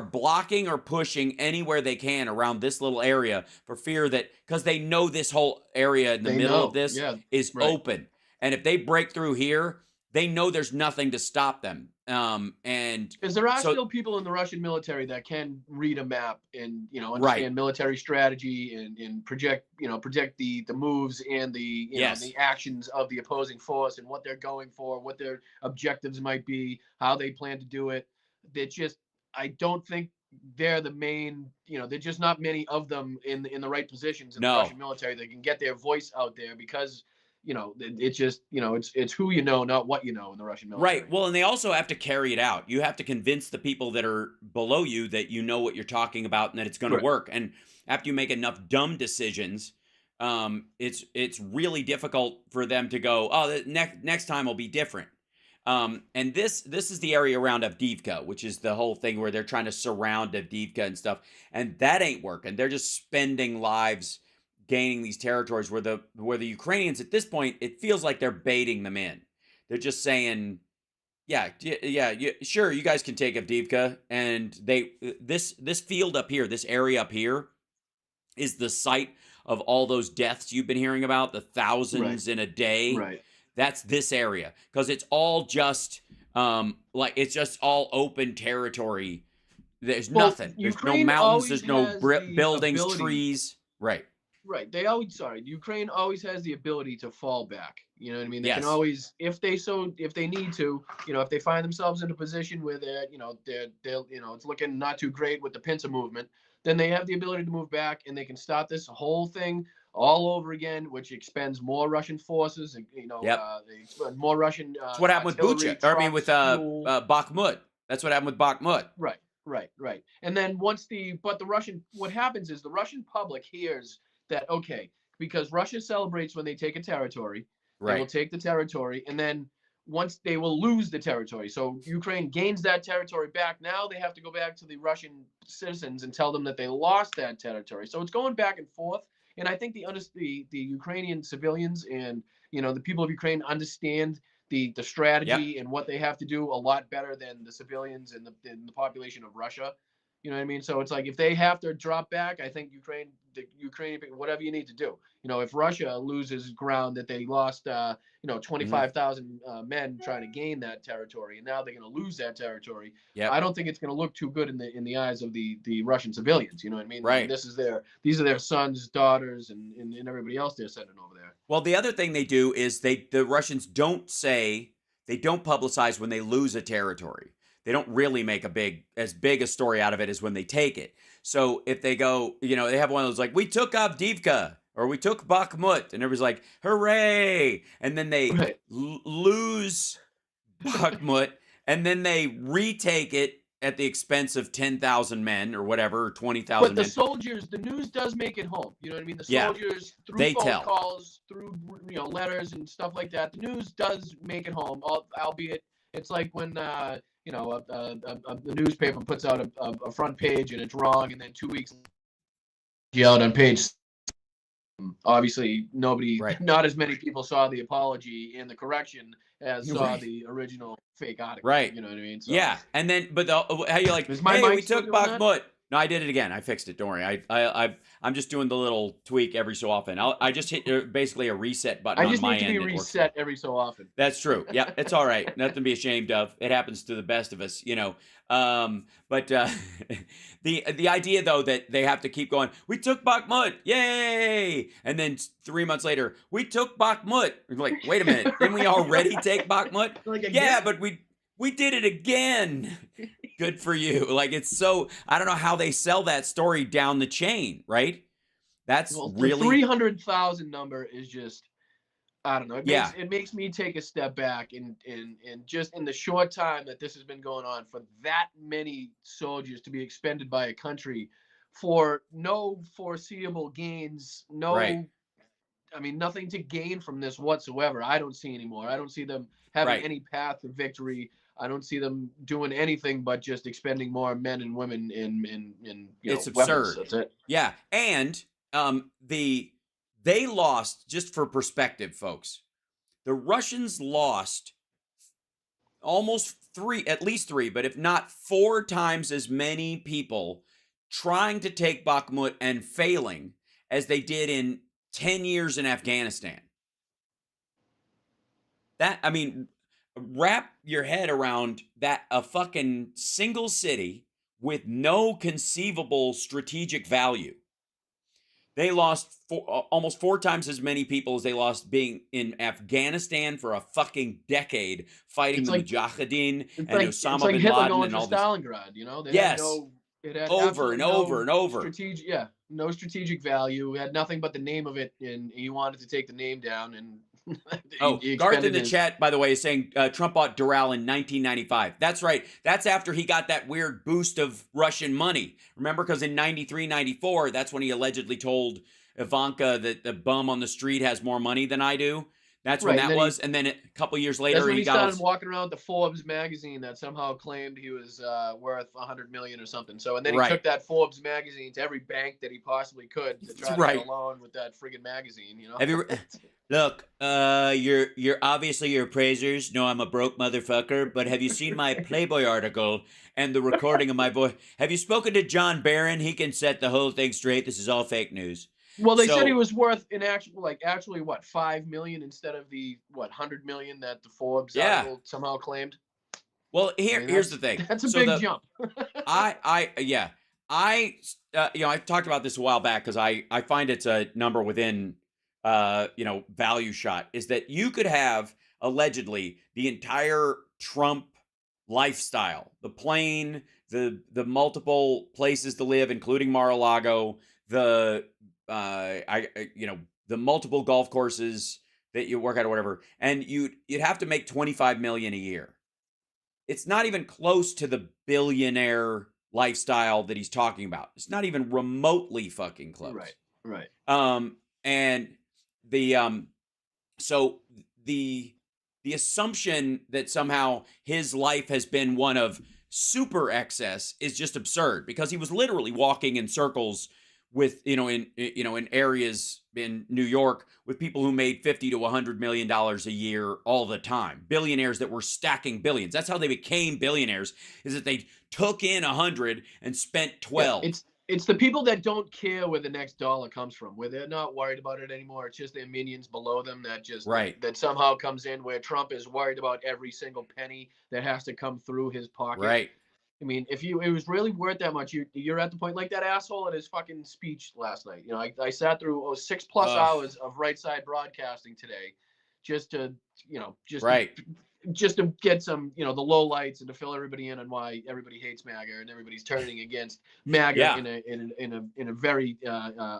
blocking or pushing anywhere they can around this little area for fear that, because they know this whole area in the middle of this is open. And if they break through here, they know there's nothing to stop them. And Because there are so still people in the Russian military that can read a map and right, understand military strategy and project the moves and the yes, the actions of the opposing force and what they're going for, what their objectives might be, how they plan to do it. They just I don't think they're the main. There's just not many of them in the right positions in the no, Russian military that can get their voice out there because it's just it's who you know, not what you know in the Russian military. right. Well, and they also have to carry it out. You have to convince the people that are below you that you know what you're talking about and that it's going to Right. work. And after you make enough dumb decisions, it's really difficult for them to go, oh, the next time will be different. And this is the area around Avdiivka, which is the whole thing where they're trying to surround Avdiivka and stuff, and that ain't working. They're just spending lives gaining these territories where the Ukrainians at this point, it feels like they're baiting them in. They're just saying, yeah, sure, you guys can take Avdiivka, and this field up here, this area up here, is the site of all those deaths you've been hearing about, the thousands in a day. Right. That's this area because it's all just like it's just all open territory. There's nothing. There's Ukraine no mountains. always There's no has the buildings, ability- trees. Right. Right. Ukraine always has the ability to fall back. You know what I mean? They Yes. can always, if they need to, if they find themselves in a position where they're it's looking not too great with the pincer movement, then they have the ability to move back and they can start this whole thing all over again, which expends more Russian forces. Yep. They expend more Russian. That's what happened with artillery, Bucha. I mean, with trucks, fuel. Bakhmut. That's what happened with Bakhmut. Right. And then what happens is the Russian public hears that, okay, because Russia celebrates when they take a territory, they will Right. take the territory, and then once they will lose the territory. So Ukraine gains that territory back. Now they have to go back to the Russian citizens and tell them that they lost that territory. So it's going back and forth. And I think the Ukrainian civilians and the people of Ukraine understand the strategy and what they have to do a lot better than the civilians and the population of Russia. You know what I mean? So it's like if they have to drop back, I think the Ukrainian, whatever you need to do. If Russia loses ground that they lost, 25,000 men trying to gain that territory, and now they're going to lose that territory. Yep. I don't think it's going to look too good in the eyes of the Russian civilians. You know what I mean? Right. These are their sons, daughters, and everybody else they're sending over there. Well, the other thing they do is the Russians don't publicize when they lose a territory. They don't really make as big a story out of it as when they take it. So if they go, they have one of those like, we took Avdiivka or we took Bakhmut, and everybody's like, hooray! And then they lose Bakhmut, and then they retake it at the expense of 10,000 men or whatever, or 20,000 men. But the soldiers, the news does make it home. You know what I mean? The soldiers, through they phone tell. calls, through letters and stuff like that, the news does make it home, albeit it's like when the newspaper puts out a front page and it's wrong, and then 2 weeks yelled on page. Obviously, not as many people saw the apology and the correction as saw the original fake article. Right. You know what I mean? So, yeah, and then how you like? Is my Hey, mic we still took doing that? Bakhmut. No, I did it again. I fixed it. Don't worry. I'm just doing the little tweak every so often. I just hit basically a reset button I just on my need to be end. reset every so often. That's true. Yeah, it's all right. Nothing to be ashamed of. It happens to the best of us, But the idea though that they have to keep going. We took Bakhmut, yay! And then 3 months later, we took Bakhmut. We're like, wait a minute, didn't we already take Bakhmut? Yeah, but we did it again. Good for you. Like it's so. I don't know how they sell that story down the chain, right? That's really the 300,000 number is just. I don't know. It makes me take a step back and just in the short time that this has been going on, for that many soldiers to be expended by a country for no foreseeable gains, nothing to gain from this whatsoever. I don't see anymore. I don't see them having any path to victory. I don't see them doing anything but just expending more men and women in it's weapons. absurd. That's it. Yeah, and they lost, just for perspective, folks. The Russians lost at least three, but if not 4 times as many people trying to take Bakhmut and failing as they did in 10 years in Afghanistan. wrap your head around that a fucking single city with no conceivable strategic value. They lost almost 4 times as many people as they lost being in Afghanistan for a fucking decade, fighting It's the like Mujahideen it's and like it's Osama like bin Hitler Laden going and for all this. Stalingrad. You know, Yes, it had over and absolutely over no and over. strategic, no strategic value. It had nothing but the name of it, and he wanted to take the name down, and Oh, he Garth in expended the his. chat, by the way, is saying Trump bought Doral in 1995. That's right. That's after he got that weird boost of Russian money. Remember, because in 93, 94, that's when he allegedly told Ivanka that the bum on the street has more money than I do. That's when Right, and that then was. And then a couple years that's later, when he he got started all. walking around with the Forbes magazine that somehow claimed he was worth 100 million or something. So, and then he Right. took that Forbes magazine to every bank that he possibly could to try to Right. get a loan with that friggin' magazine. You know. Have you look? You're obviously your appraisers know I'm a broke motherfucker, but have you seen my Playboy article and the recording of my voice? Have you spoken to John Barron? He can set the whole thing straight. This is all fake news. Well, they said he So was worth actually what 5 million instead of the 100 million that the Forbes yeah. article somehow claimed. Well, I mean, here's the thing. That's a So big jump. I talked about this a while back because I find it's a number within value shot is that you could have allegedly the entire Trump lifestyle, the plane, the multiple places to live, including Mar-a-Lago, the the multiple golf courses that you work at or whatever, and you'd have to make 25 million a year. It's not even close to the billionaire lifestyle that he's talking about. It's not even remotely fucking close. Right. And the so the assumption that somehow his life has been one of super excess is just absurd because he was literally walking in circles with in areas in New York with people who made $50 to $100 million a year all the time, billionaires that were stacking billions. That's how they became billionaires, is that they took in 100 and spent 12. Yeah, it's the people that don't care where the next dollar comes from, where they're not worried about it anymore. It's just their minions below them that just that somehow comes in, where Trump is worried about every single penny that has to come through his pocket. Right. I mean, if it was really worth that much, you're at the point like that asshole at his fucking speech last night. You know, I sat through 6+ hours of right side broadcasting today, just to just to get some the low lights and to fill everybody in on why everybody hates MAGA and everybody's turning against MAGA in a very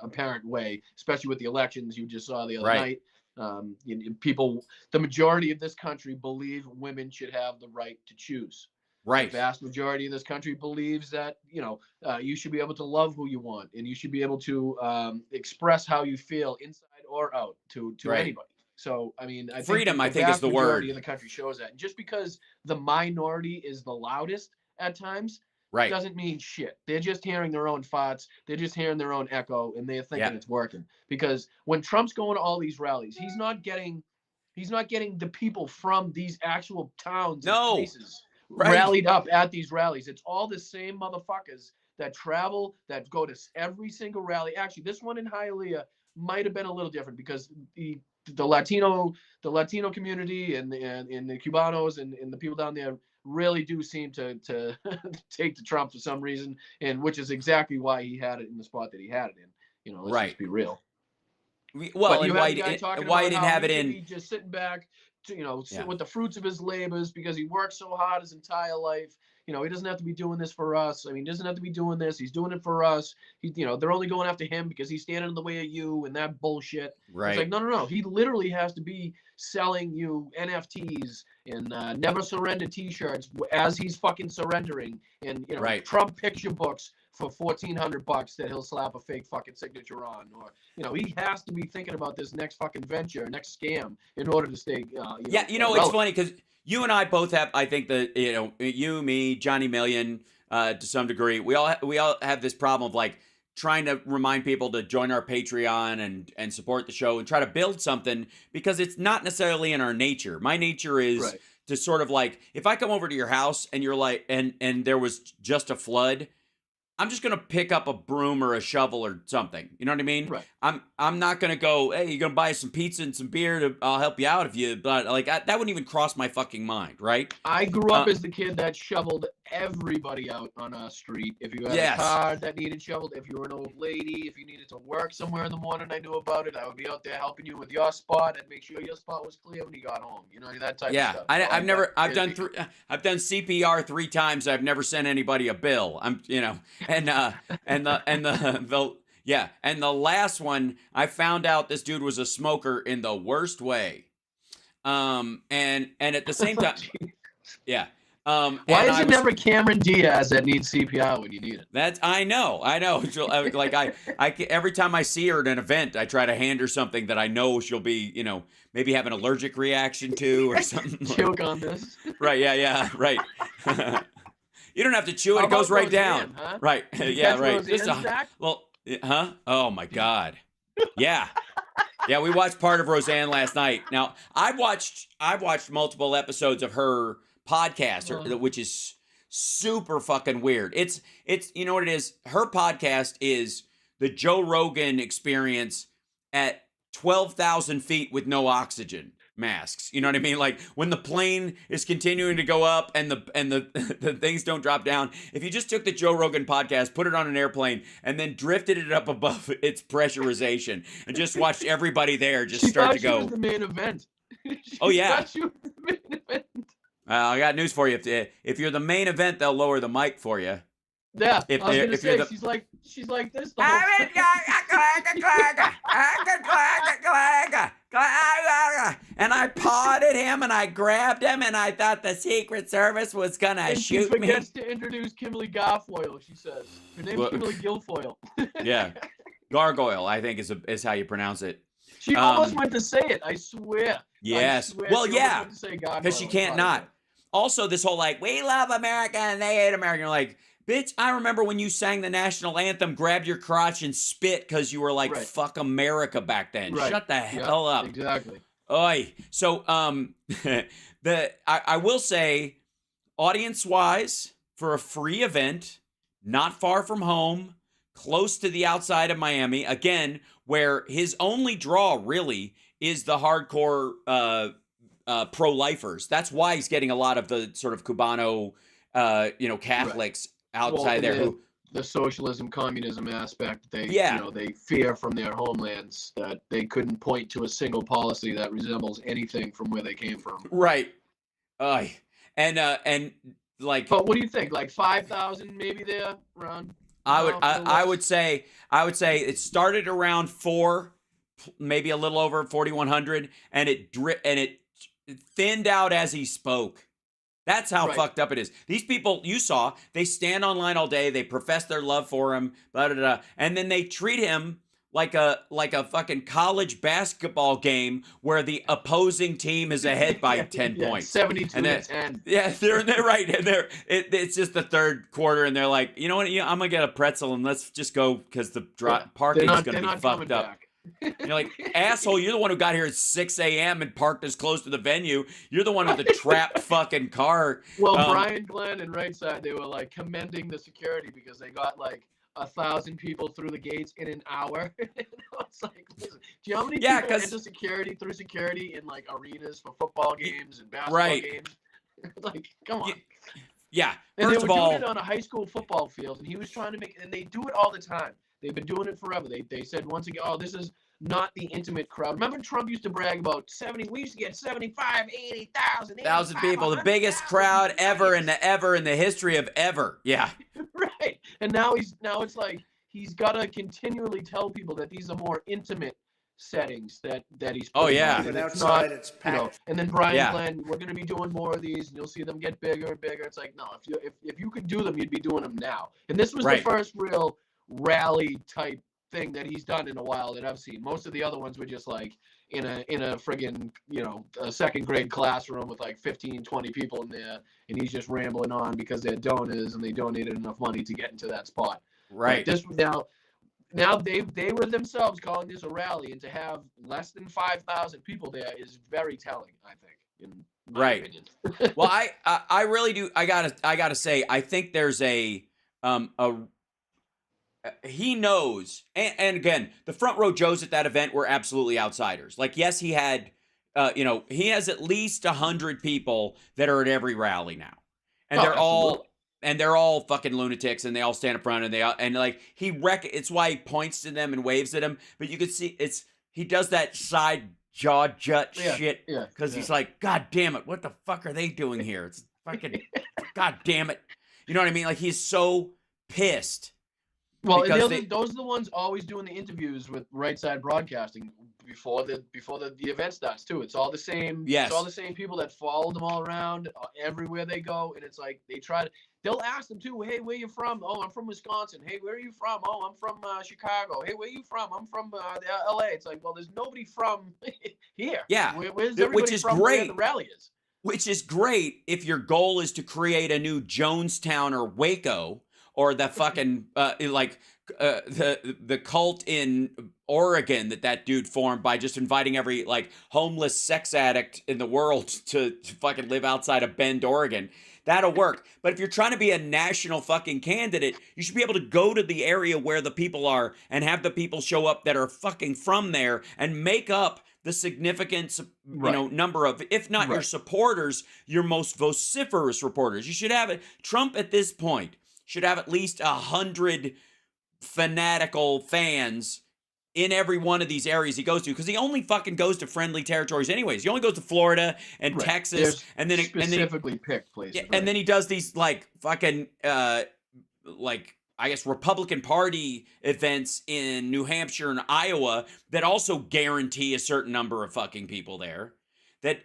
apparent way, especially with the elections you just saw the other night. The majority of this country believe women should have the right to choose. Right. The vast majority of this country believes that you should be able to love who you want, and you should be able to express how you feel inside or out to anybody. So I mean, freedom, I think, is the word. The majority of the country shows that. And just because the minority is the loudest at times, doesn't mean shit. They're just hearing their own farts. They're just hearing their own echo, and they're thinking it's working. Because when Trump's going to all these rallies, he's not getting the people from these actual towns and places rallied up at these rallies. It's all the same motherfuckers that travel, that go to every single rally. Actually, this one in Hialeah might have been a little different because the Latino community and the Cubanos and the people down there really do seem to take to Trump for some reason, and which is exactly why he had it in the spot that he had it in. Let's just be real. Well, and why he didn't have it in just sitting back to, sit with the fruits of his labors because he worked so hard his entire life. He doesn't have to be doing this for us. I mean, he doesn't have to be doing this. He's doing it for us. They're only going after him because he's standing in the way of you and that bullshit. Right. It's like, no. He literally has to be selling you NFTs and never surrender T-shirts as he's fucking surrendering, and Trump picture books for $1,400 that he'll slap a fake fucking signature on, or he has to be thinking about this next fucking venture, next scam, in order to stay. It's funny because you and I both have, I think that you, me, Johnny Million, to some degree, we all have this problem of like trying to remind people to join our Patreon and support the show and try to build something, because it's not necessarily in our nature. My nature is to sort of like, if I come over to your house and you're like, and there was just a flood, I'm just gonna pick up a broom or a shovel or something. You know what I mean? Right. I'm not gonna go, hey, you're gonna buy some pizza and some beer. I'll help you out if you. But like that wouldn't even cross my fucking mind, right? I grew up as the kid that shoveled everybody out on our street. If you had a car that needed shoveled, if you were an old lady, if you needed to work somewhere in the morning, I knew about it. I would be out there helping you with your spot and make sure your spot was clear when you got home. You know, that type of stuff. I've done CPR 3 times. I've never sent anybody a bill. And the last one, I found out this dude was a smoker in the worst way. And at the same time, yeah. Why is it never Cameron Diaz that needs CPR when you need it? I know. Like I every time I see her at an event, I try to hand her something that I know she'll be, maybe have an allergic reaction to or something. Choke on this. Right. Yeah. Right. You don't have to chew it. It goes right Roseanne, down. Huh? Right. Yeah. Right. Zach? Huh? Oh my God. Yeah. Yeah. We watched part of Roseanne last night. Now I've watched multiple episodes of her podcast, which is super fucking weird. It's you know what it is? Her podcast is the Joe Rogan experience at 12,000 feet with no oxygen masks. You know what I mean? Like when the plane is continuing to go up and the things don't drop down. If you just took the Joe Rogan podcast, put it on an airplane, and then drifted it up above its pressurization and just watched everybody there just start to go. She was the main event. Oh yeah. She was the main event. I got news for you. If you're the main event, they'll lower the mic for you. Yeah, I was gonna say she's like this. The whole and I pawed him and I grabbed him and I thought the Secret Service was gonna shoot me. She forgets to introduce Kimberly Garfoyle. She says her name's Kimberly Guilfoyle. Yeah, Gargoyle, I think is how you pronounce it. She almost went to say it. I swear. Yes. Well, yeah, because she can't not. Also, this whole like, we love America and they hate America. You're like, bitch, I remember when you sang the national anthem, grabbed your crotch and spit because you were like, fuck America back then. Right. Shut the hell up. Exactly. Oi. So, I will say, audience-wise, for a free event, not far from home, close to the outside of Miami, again, where his only draw really is the hardcore pro-lifers. That's why he's getting a lot of the sort of Cubano, Catholics outside there. The socialism, communism aspect, they fear from their homelands that they couldn't point to a single policy that resembles anything from where they came from. Right. And like. But what do you think? Like 5,000 maybe there around? I would say it started around 4, maybe a little over 4,100, and it thinned out as he spoke. That's how fucked up it is. These people you saw, they stand online all day, they profess their love for him, blah, blah, blah, and then they treat him like a fucking college basketball game where the opposing team is ahead by 10 points. 72 to 10. Yeah, they're right. And it's just the third quarter, and they're like, you know what? I'm gonna get a pretzel and let's just go because the parking is gonna be fucked up. You're like, asshole, you're the one who got here at 6 a.m. and parked as close to the venue. You're the one with the trapped fucking car. Well, Brian Glenn and Right Side, they were like commending the security because they got like 1,000 people through the gates in an hour. It's like, listen, do you know how many people enter security through security in like arenas for football games and basketball games? Like, come on. Yeah. And they were doing it on a high school football field, and he was trying to make, and they do it all the time. They've been doing it forever. They said once again, oh, this is not the intimate crowd. Remember Trump used to brag about 70, we used to get 75, 80,000 people, the biggest crowd ever in the history of ever. Yeah. Right. And now it's like he's got to continually tell people that these are more intimate settings that he's putting on. But outside it's packed. And then Brian Glenn, we're going to be doing more of these and you'll see them get bigger and bigger. It's like, no, if you could do them, you'd be doing them now. And this was the first real rally type thing that he's done in a while that I've seen. Most of the other ones were just like in a friggin', a second grade classroom with like 15, 20 people in there, and he's just rambling on because they're donors and they donated enough money to get into that spot. Right. Like this now they were themselves calling this a rally, and to have less than 5,000 people there is very telling, I think, in my opinion. Well, I really do. I gotta say, I think there's a he knows, and again, the front row Joes at that event were absolutely outsiders. Like, yes, he had, he has at least 100 people that are at every rally now, and they're all fucking lunatics, and they all stand up front, and it's why he points to them and waves at them. But you can see he does that side jaw jut shit because he's like, God damn it, what the fuck are they doing here? It's fucking, God damn it, you know what I mean? Like, he's so pissed. Well, those are the ones always doing the interviews with Right Side Broadcasting before the event starts too. It's all the same. Yes. It's all the same people that follow them all around everywhere they go, and it's like they'll ask them too. Hey, where you from? Oh, I'm from Wisconsin. Hey, where are you from? Oh, I'm from Chicago. Hey, where are you from? I'm from L.A. It's like, well, there's nobody from here. Yeah. Where's everybody which is from great. where the rally is? Which is great if your goal is to create a new Jonestown or Waco. Or the fucking the cult in Oregon that dude formed by just inviting every like homeless sex addict in the world to fucking live outside of Bend, Oregon. That'll work. But if you're trying to be a national fucking candidate, you should be able to go to the area where the people are and have the people show up that are fucking from there and make up the significant number of, if not your supporters, your most vociferous reporters. You should have it. Trump at this point should have at least 100 fanatical fans in every one of these areas he goes to, because he only fucking goes to friendly territories anyways. He only goes to Florida and Texas, and then specifically picked places. And then he does these like fucking I guess Republican Party events in New Hampshire and Iowa that also guarantee a certain number of fucking people there. That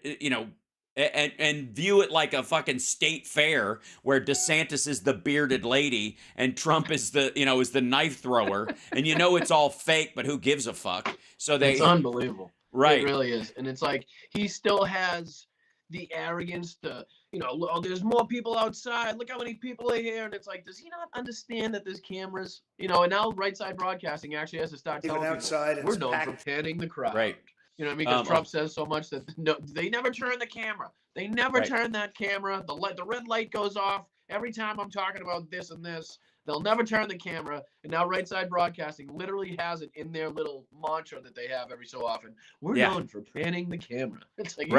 and view it like a fucking state fair where DeSantis is the bearded lady and Trump is the knife thrower, and it's all fake, but who gives a fuck? So it's unbelievable, right? It really is, and it's like he still has the arrogance to, there's more people outside. Look how many people are here, and it's like, does he not understand that there's cameras? And now Right Side Broadcasting actually has to start telling people we're known for panning the crowd, right? You know what I mean? Because Trump says so much that they never turn the camera. They never turn that camera. The red light goes off every time I'm talking about this and this. They'll never turn the camera. And now Right Side Broadcasting literally has it in their little mantra that they have every so often. We're known for panning the camera. It's like,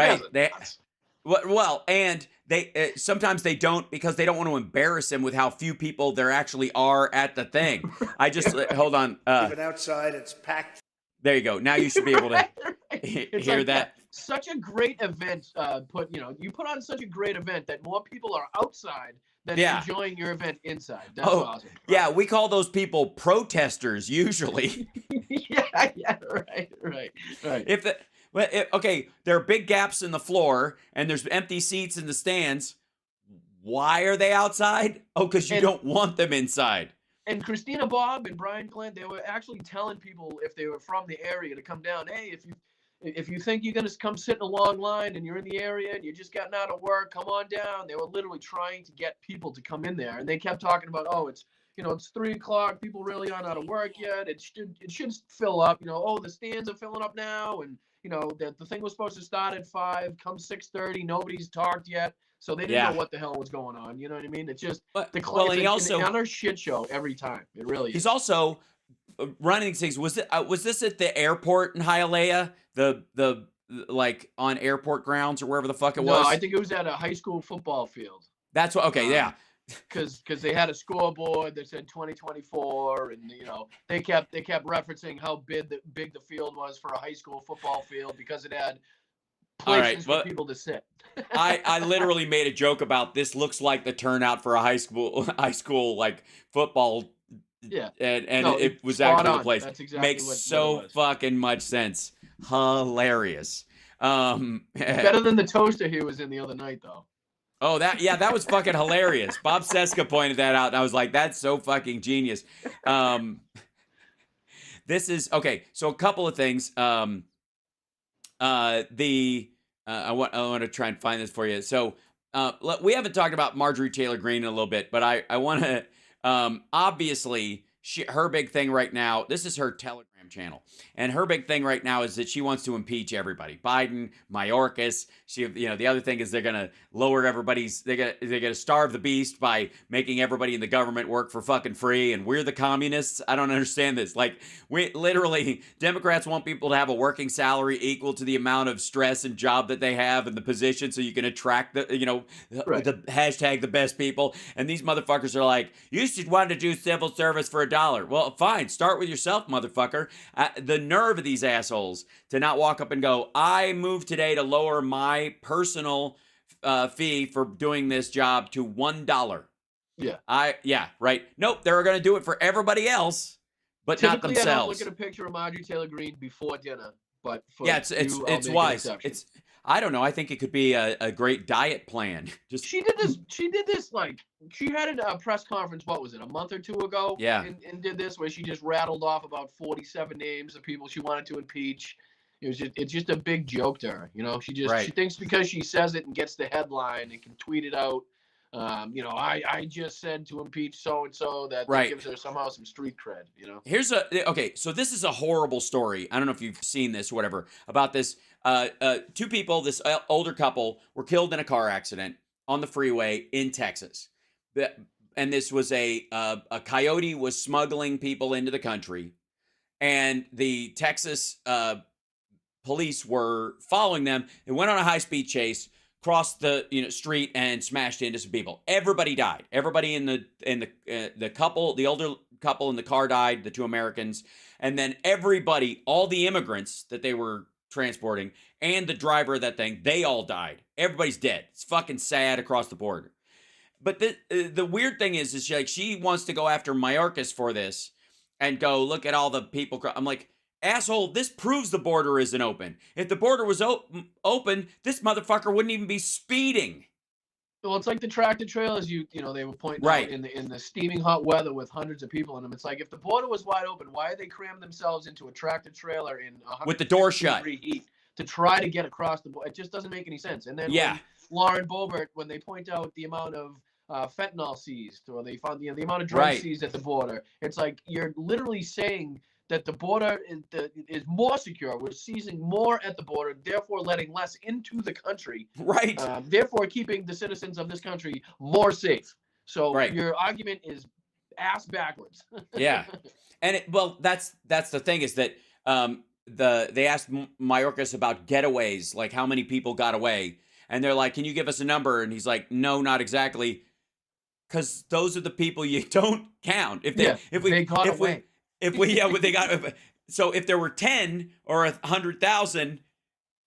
Well, and they sometimes they don't, because they don't want to embarrass him with how few people there actually are at the thing. I just hold on. Even outside, it's packed. There you go. Now you should be able to hear like that. Such a great event. You put on such a great event that more people are outside than enjoying your event inside. That's awesome. Yeah, we call those people protesters usually. Right. Okay, there are big gaps in the floor and there's empty seats in the stands. Why are they outside? Oh, because you don't want them inside. And Christina Bob and Brian Glenn, they were actually telling people if they were from the area to come down. Hey, if you think you're gonna come sit in a long line and you're in the area and you just gotten out of work, come on down. They were literally trying to get people to come in there, and they kept talking about, it's 3:00. People really aren't out of work yet. It should fill up. The stands are filling up now, and the thing was supposed to start at 5. Come 6:30, nobody's talked yet. So they didn't know what the hell was going on. You know what I mean? It's just it's an utter shit show every time. It really is. He's also running these things. Was this at the airport in Hialeah? The like on airport grounds or wherever the fuck it was? No, I think it was at a high school football field. That's what. Okay, yeah. Because they had a scoreboard that said 2024, and they kept referencing how big the field was for a high school football field because it had places for people to sit. I literally made a joke about this. Looks like the turnout for a high school like football. Yeah, and it was actually the place. That's exactly makes so fucking much sense. Hilarious. Better than the toaster he was in the other night, though. Oh, that was fucking hilarious. Bob Seska pointed that out, and I was like, that's so fucking genius. This is okay. So a couple of things. I want to try and find this for you. So we haven't talked about Marjorie Taylor Greene in a little bit, but I want to obviously her big thing right now, this is her Telegram channel, and her big thing right now is that she wants to impeach everybody. Biden, Mayorkas. The other thing is they're gonna lower everybody's. They're gonna starve the beast by making everybody in the government work for fucking free, and we're the communists. I don't understand this. Like, we literally, Democrats want people to have a working salary equal to the amount of stress and job that they have and the position, so you can attract the the hashtag the best people. And these motherfuckers are like, you should want to do civil service for $1. Well, fine. Start with yourself, motherfucker. The nerve of these assholes to not walk up and go, I moved today to lower my personal fee for doing this job to $1. Yeah. Right. Nope. They're going to do it for everybody else, but Typically, not themselves. I don't look at a picture of Marjorie Taylor Greene before dinner, but for it's wise. I don't know. I think it could be a great diet plan. Just she did this like she had a press conference. What was it, a month or two ago? Yeah, and did this where she just rattled off about 47 names of people she wanted to impeach. It's just a big joke to her. She thinks because she says it and gets the headline and can tweet it out. I just said to impeach so and so that gives her somehow some street cred. So this is a horrible story. I don't know if you've seen this or whatever about this. Two people, this older couple, were killed in a car accident on the freeway in Texas. And this was a coyote was smuggling people into the country, and the Texas police were following them. They went on a high-speed chase, crossed the street, and smashed into some people. Everybody died. Everybody in the couple, the older couple in the car died. The two Americans, and then everybody, all the immigrants that they were transporting, and the driver of that thing, they all died. Everybody's dead. It's fucking sad across the board. But the weird thing is she wants to go after Mayorkas for this and go, look at all the people. I'm like, asshole, this proves the border isn't open. If the border was open, this motherfucker wouldn't even be speeding. Well, it's like the tractor trailers they were pointing out in the steaming hot weather with hundreds of people in them. It's like, if the border was wide open, why are they crammed themselves into a tractor trailer in with the door shut heat to try to get across the border? It just doesn't make any sense. And then when Lauren Boebert, when they point out the amount of fentanyl seized, or they found the amount of drugs seized at the border, it's like you're literally saying that the border is more secure. We're seizing more at the border, therefore letting less into the country. Right. Therefore keeping the citizens of this country more safe. So your argument is ass backwards. Yeah. And that's the thing is that they asked Mayorkas about getaways, like how many people got away. And they're like, can you give us a number? And he's like, no, not exactly. Because those are the people you don't count. If they got away. So if there were 10 or 100,000,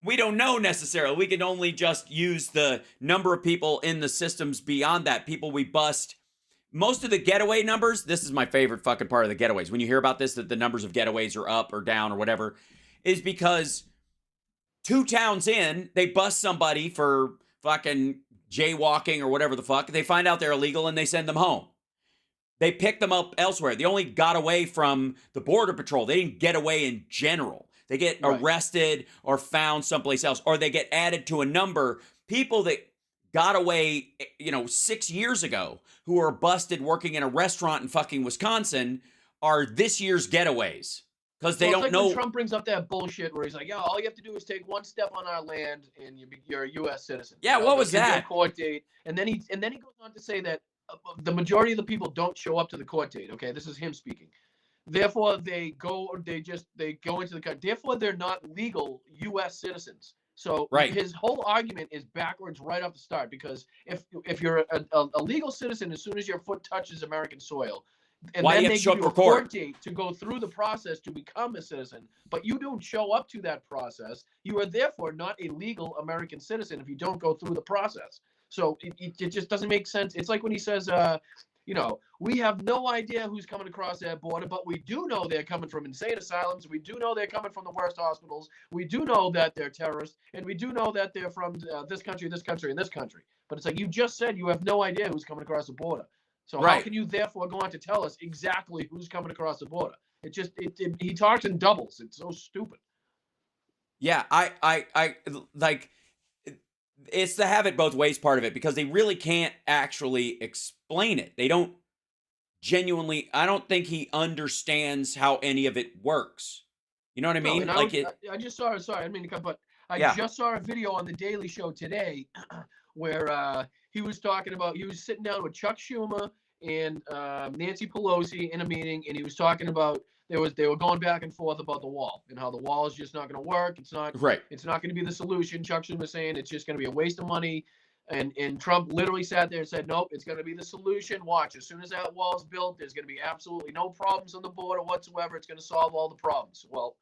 we don't know necessarily. We can only just use the number of people in the systems beyond that. People we bust. Most of the getaway numbers, this is my favorite fucking part of the getaways. When you hear about this, that the numbers of getaways are up or down or whatever, is because 2 towns in, they bust somebody for fucking jaywalking or whatever the fuck. They find out they're illegal and they send them home. They picked them up elsewhere. They only got away from the Border Patrol. They didn't get away in general. They get arrested or found someplace else, or they get added to a number. People that got away, 6 years ago, who were busted working in a restaurant in fucking Wisconsin, are this year's getaways. Because they don't know. When Trump brings up that bullshit where he's like, all you have to do is take one step on our land and you're a U.S. citizen. Yeah, what was that? Court date. And then he goes on to say that the majority of the people don't show up to the court date. Okay, this is him speaking. Therefore, they go into the country. Therefore, they're not legal U.S. citizens. So his whole argument is backwards right off the start. Because if you're a legal citizen, as soon as your foot touches American soil, and then they give you a court date to go through the process to become a citizen, but you don't show up to that process, you are therefore not a legal American citizen if you don't go through the process. So it just doesn't make sense. It's like when he says, we have no idea who's coming across that border, but we do know they're coming from insane asylums. We do know they're coming from the worst hospitals. We do know that they're terrorists, and we do know that they're from this country, this country, and this country. But it's like, you just said you have no idea who's coming across the border. So how can you therefore go on to tell us exactly who's coming across the border? He talks in doubles. It's so stupid. Yeah, I like, it's the have it both ways part of it, because they really can't actually explain it. They don't genuinely, I don't think he understands how any of it works. You know what I No, mean? and Like it. I just saw. Sorry, I didn't mean to cut, but I Yeah. just saw a video on the Daily Show today where he was talking about. He was sitting down with Chuck Schumer and Nancy Pelosi in a meeting, and he was talking about they were going back and forth about the wall and how the wall is just not going to work. It's not Right. It's not going to be the solution. Chuck Schumer was saying it's just going to be a waste of money. And Trump literally sat there and said, nope, it's going to be the solution. Watch, as soon as that wall's built, there's going to be absolutely no problems on the border whatsoever. It's going to solve all the problems. Well,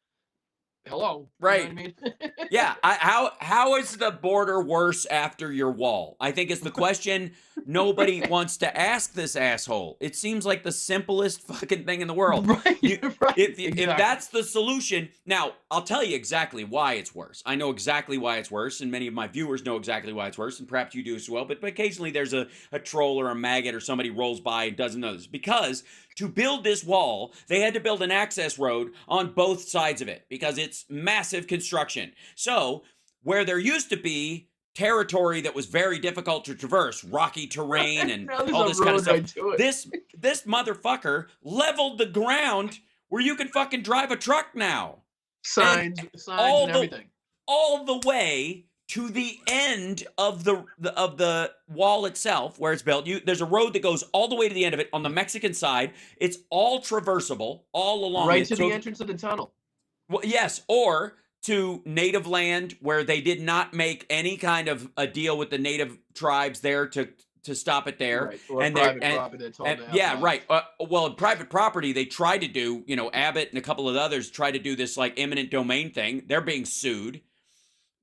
hello. Right. You know what I mean? Yeah. How is the border worse after your wall? I think it's the question nobody wants to ask this asshole. It seems like the simplest fucking thing in the world. Right. Right. If Exactly. that's the solution, now I'll tell you exactly why it's worse. I know exactly why it's worse, and many of my viewers know exactly why it's worse, and perhaps you do as well. But occasionally there's a troll or a maggot or somebody rolls by and doesn't know this. Because to build this wall, they had to build an access road on both sides of it because it's massive construction. So where there used to be territory that was very difficult to traverse, rocky terrain and Now there's all a this kind of road stuff, right to it. this motherfucker leveled the ground where you can fucking drive a truck now. Signs all and the- everything. All the way to the end of the wall itself where it's built. There's a road that goes all the way to the end of it on the Mexican side. It's all traversable all along Right it. to So- the entrance of the tunnel. Well, yes, or to native land where they did not make any kind of a deal with the native tribes there to stop it there. Right. Or And private they're- property that's all and- they have yeah, left. right. Well, in private property, they tried to do, Abbott and a couple of others tried to do this like eminent domain thing. They're being sued.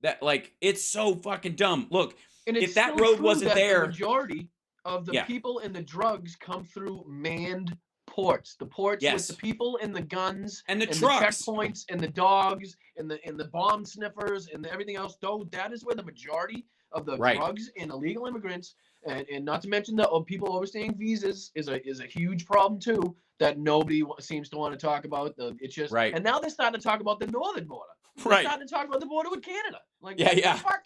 That like it's so fucking dumb. Look, And if it's that still road true wasn't that there- the majority of the Yeah. people and the drugs come through manned ports. The ports Yes. with the people and the guns and the and trucks. the checkpoints and the dogs and the bomb sniffers and everything else. Though that is where the majority of the Right. drugs and illegal immigrants and not to mention the people overstaying visas is a huge problem too that nobody seems to want to talk about. It's just Right. And now they're starting to talk about the northern border. They're Right. starting to talk about the border with Canada. Like Yeah, what the yeah. fuck?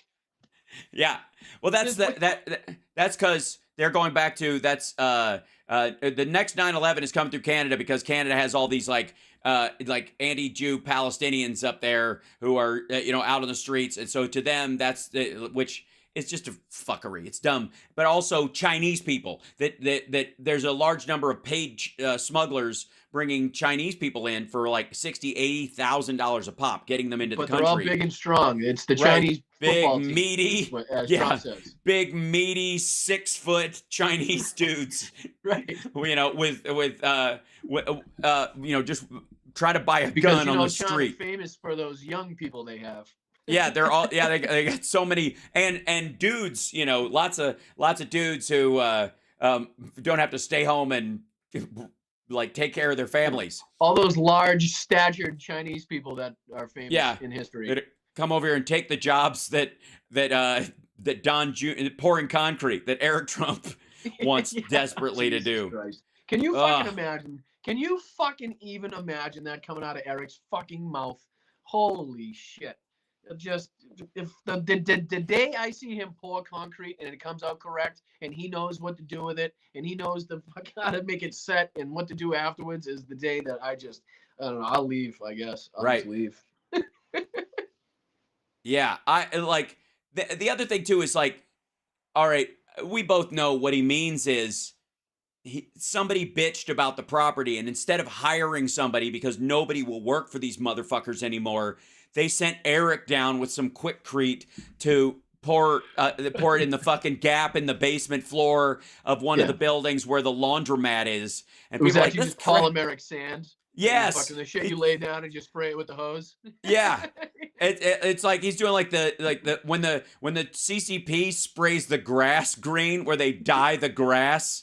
Yeah. Well, that's Just that's because they're going back to the next 9/11 is coming through Canada because Canada has all these like anti-Jew Palestinians up there who are out on the streets, and so to them which it's just a fuckery. It's dumb. But also Chinese people that there's a large number of paid smugglers bringing Chinese people in for like $60,000-$80,000 a pop, getting them into But the they're all country. big and strong. It's the Right. Chinese Big, football team, meaty, as yeah. Trump says. big, meaty, 6-foot Chinese dudes, Right. just try to buy a Because gun on the China's street. famous for those young people they have. Yeah, they're all they got so many and dudes, lots of dudes who don't have to stay home and like take care of their families. All those large statured Chinese people that are famous Yeah. in history. That come over here and take the jobs that pouring concrete that Eric Trump wants Yeah, desperately to Jesus do. Christ. Can you fucking Ugh. imagine? Can you fucking even imagine that coming out of Eric's fucking mouth? Holy shit. Just if the day I see him pour concrete and it comes out correct and he knows what to do with it and he knows how to make it set and what to do afterwards is the day that I don't know, I'll leave, I guess. I'll Right. just leave. Yeah, I like the other thing too is like, all right, we both know what he means is somebody bitched about the property, and instead of hiring somebody because nobody will work for these motherfuckers anymore, they sent Eric down with some quickcrete to pour it in the fucking gap in the basement floor of one of the buildings where the laundromat is. And It was people are actually like, just "This crap-" polymeric sand. Yes. Fucking the shit you lay down and just spray it with the hose. Yeah. It's like he's doing like the when the CCP sprays the grass green where they dye the grass,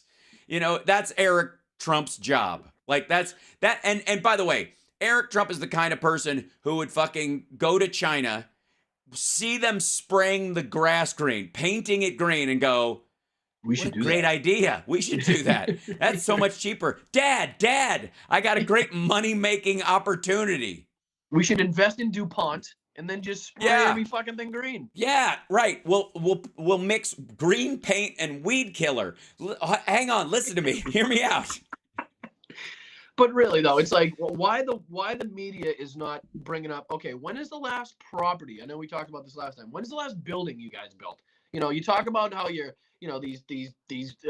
that's Eric Trump's job. Like that's that. And by the way, Eric Trump is the kind of person who would fucking go to China, see them spraying the grass green, painting it green, and go, We what a great idea. We should do that. That's so much cheaper. Dad, I got a great money-making opportunity. We should invest in DuPont and then just spray every fucking thing green. Yeah, right. We'll mix green paint and weed killer. Hang on, listen to me. Hear me out. But really though, it's like why the media is not bringing up? Okay, when is the last property? I know we talked about this last time. When's the last building you guys built? You know, you talk about how you're, you know, these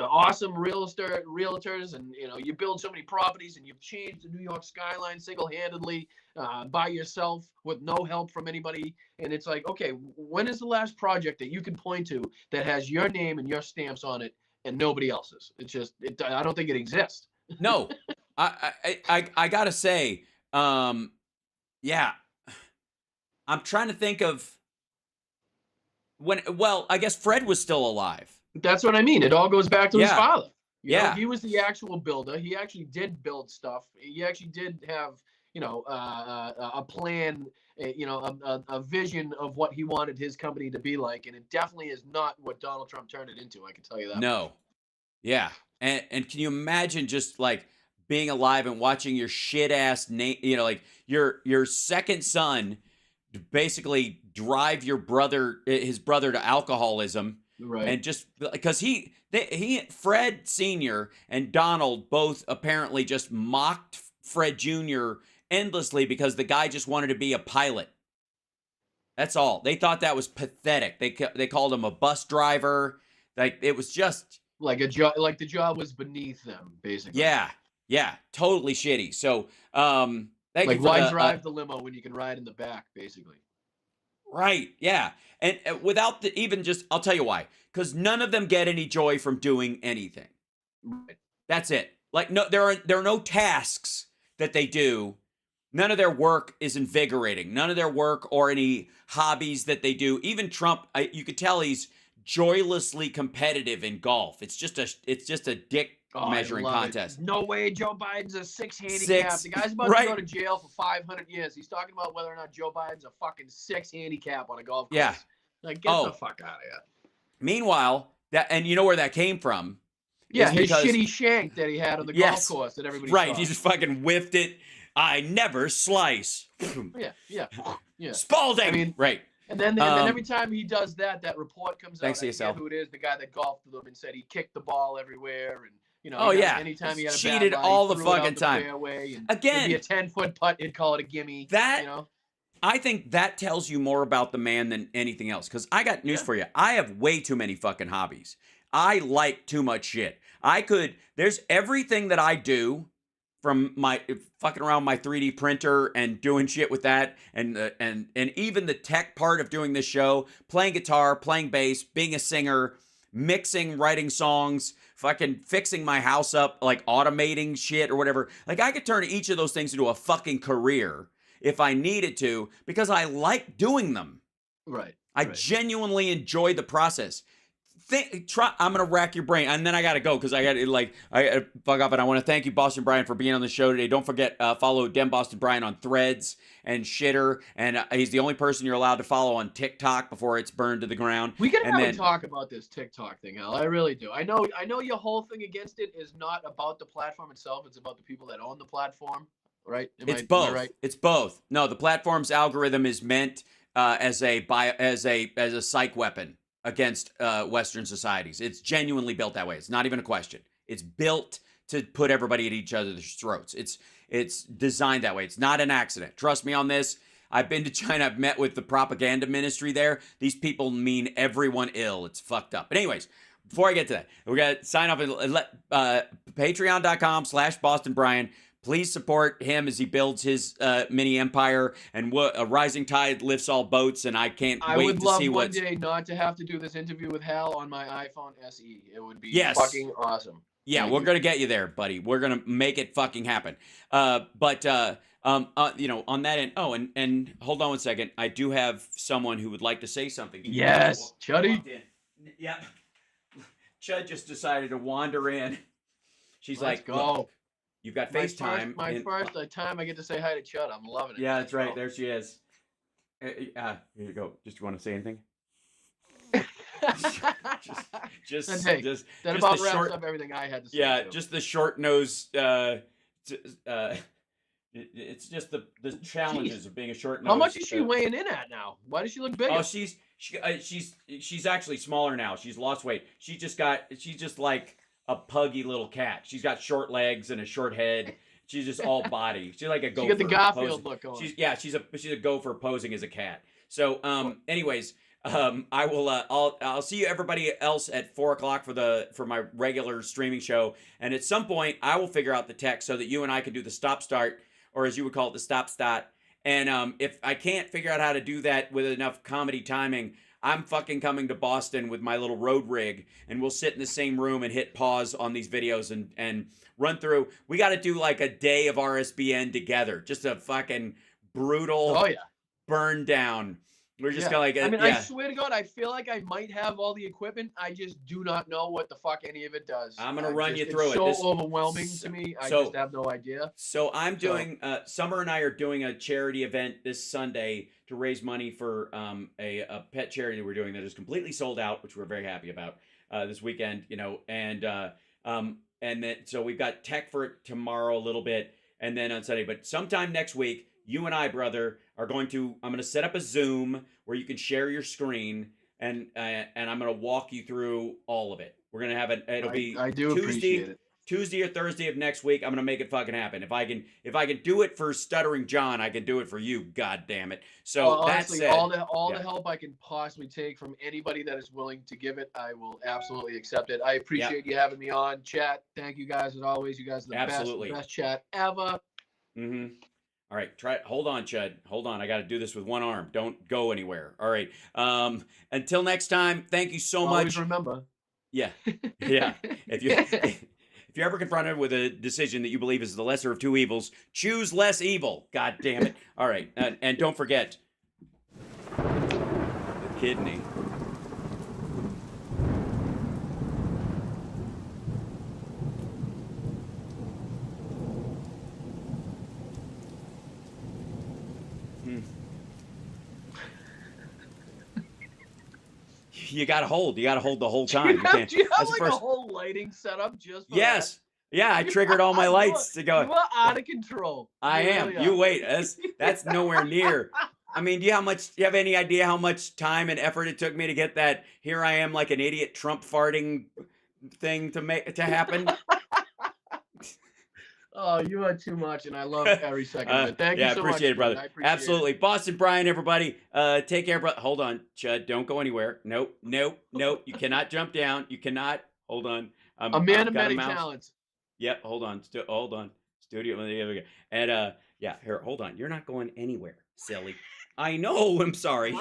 awesome realtors, and you know, you build so many properties, and you've changed the New York skyline single-handedly by yourself with no help from anybody. And it's like, okay, when is the last project that you can point to that has your name and your stamps on it and nobody else's? It's just, I don't think it exists. No, I gotta say, yeah, I'm trying to think of when. Well, I guess Fred was still alive. That's what I mean. It all goes back to his Yeah. father. You know, Yeah. he was the actual builder. He actually did build stuff. He actually did have, you know, a plan, you know, a vision of what he wanted his company to be like. And it definitely is not what Donald Trump turned it into. I can tell you that. No. Yeah. And can you imagine just like being alive and watching your shit ass name, you know, like your second son basically drive your his brother to alcoholism. Right. And just because Fred Sr. and Donald both apparently just mocked Fred Jr. endlessly because the guy just wanted to be a pilot. That's all. They thought that was pathetic. They called him a bus driver. Like it was just like a job, like the job was beneath them, basically. Yeah, totally shitty. So, thank like you for why drive the limo when you can ride in the back, basically. Right, yeah. And without even just, I'll tell you why. Because none of them get any joy from doing anything. Right. That's it. Like, no, there are no tasks that they do. None of their work is invigorating. None of their work or any hobbies that they do. Even Trump, you could tell he's joylessly competitive in golf. It's just a dick measuring contest. It. No way Joe Biden's a 6 handicap. The guy's about to go to jail for 500 years. He's talking about whether or not Joe Biden's a fucking 6 handicap on a golf course. Yeah. Like, get the fuck out of here. Meanwhile, and you know where that came from? Yeah, his shitty shank that he had on the golf course that everybody saw. He just fucking whiffed it. I never slice. yeah. Spalding. I mean, right. And then every time he does that report comes out. Thanks to yourself. Who it is? The guy that golfed with him and said he kicked the ball everywhere, and you know. Anytime he had a cheated bad all the threw fucking it time. Fairway, and again, it'd be a 10-foot putt. He'd call it a gimme. That you know. I think that tells you more about the man than anything else. Because I got news for you. I have way too many fucking hobbies. I like too much shit. There's everything that I do, from my fucking around my 3D printer and doing shit with that, and even the tech part of doing this show, playing guitar, playing bass, being a singer, mixing, writing songs, fucking fixing my house up, like automating shit or whatever. Like I could turn each of those things into a fucking career if I needed to, because I like doing them. Right. I genuinely enjoy the process. I'm gonna rack your brain, and then I gotta go because I gotta fuck up. And I want to thank you, Boston Brian, for being on the show today. Don't forget, follow Dem Boston Brian on Threads and Shitter, and he's the only person you're allowed to follow on TikTok before it's burned to the ground. We gotta have a talk about this TikTok thing, Al. I really do. I know your whole thing against it is not about the platform itself; it's about the people that own the platform, right? It's both. Right? It's both. No, the platform's algorithm is meant as a psych weapon against Western societies. It's genuinely built that way. It's not even a question. It's built to put everybody at each other's throats. It's designed that way. It's not an accident. Trust me on this. I've been to China. I've met with the propaganda ministry there. These people mean everyone ill. It's fucked up. But anyways, before I get to that, we got to sign off and let patreon.com/Boston Brian. Please support him as he builds his mini empire, and a rising tide lifts all boats. And I can't wait to see one day not to have to do this interview with Hal on my iPhone SE. It would be fucking awesome. Yeah, we're gonna get you there, buddy. We're gonna make it fucking happen. But on that end. Oh, and hold on 1 second. I do have someone who would like to say something. Yes, Chuddy. Yeah, Chud just decided to wander in. She's Let's like, go. Look, you've got FaceTime. My first time I get to say hi to Chud. I'm loving it. Yeah, that's right. There she is. Here you go. Just want to say anything? just that about wraps up everything I had to say. Yeah, just the short nose. It's just the challenges of being a short nose. How much is she weighing in at now? Why does she look bigger? Oh, she's actually smaller now. She's lost weight. She's just like a puggy little cat. She's got short legs and a short head. She's just all body. She's like a gopher. She got the Garfield posing. look on. She's a gopher posing as a cat. So anyways, I will I'll see you everybody else at 4:00 for my regular streaming show, and at some point I will figure out the tech so that you and I can do the stop start, or as you would call it, the stop stat. And if I can't figure out how to do that with enough comedy timing, I'm fucking coming to Boston with my little road rig, and we'll sit in the same room and hit pause on these videos and run through. We got to do like a day of RSBN together, just a fucking brutal burn down. We're just gonna I swear to God, I feel like I might have all the equipment. I just do not know what the fuck any of it does. I'm gonna run you through it. It's so overwhelming to me. I just have no idea. So I'm doing. Summer and I are doing a charity event this Sunday to raise money for a pet charity that we're doing that is completely sold out, which we're very happy about this weekend. And then so we've got tech for it tomorrow a little bit, and then on Sunday. But sometime next week, you and I, brother, are going to. I'm going to set up a Zoom where you can share your screen, and I'm going to walk you through all of it. We're going to have it. It'll be Tuesday or Thursday of next week. I'm going to make it fucking happen. If I can do it for Stuttering John, I can do it for you. God damn it. So honestly, that's all the help I can possibly take from anybody that is willing to give it, I will absolutely accept it. I appreciate you having me on, chat. Thank you guys as always. You guys are the best chat ever. Mm-hmm. All right, hold on, Chud. Hold on. I got to do this with one arm. Don't go anywhere. All right. Until next time, thank you so much. Always remember. Yeah. If you're ever confronted with a decision that you believe is the lesser of two evils, choose less evil. God damn it. All right. And don't forget the kidney. You gotta hold the whole time. Do you have like a whole lighting setup just for that? Yeah, I triggered all my lights to go. You are out of control. I am. Really you wait. That's nowhere near. I mean, do you have any idea how much time and effort it took me to get that here I am like an idiot Trump farting thing to happen? Oh, you are too much, and I love every second of it. Thank you so much. Yeah, appreciate it, brother. Absolutely. Boston Brian, everybody. Take care, brother. Hold on, Chud. Don't go anywhere. Nope. You cannot jump down. You cannot. Hold on. A man of many talents. Yep. Hold on. Hold on. Studio. And here. Hold on. You're not going anywhere, silly. I know. I'm sorry.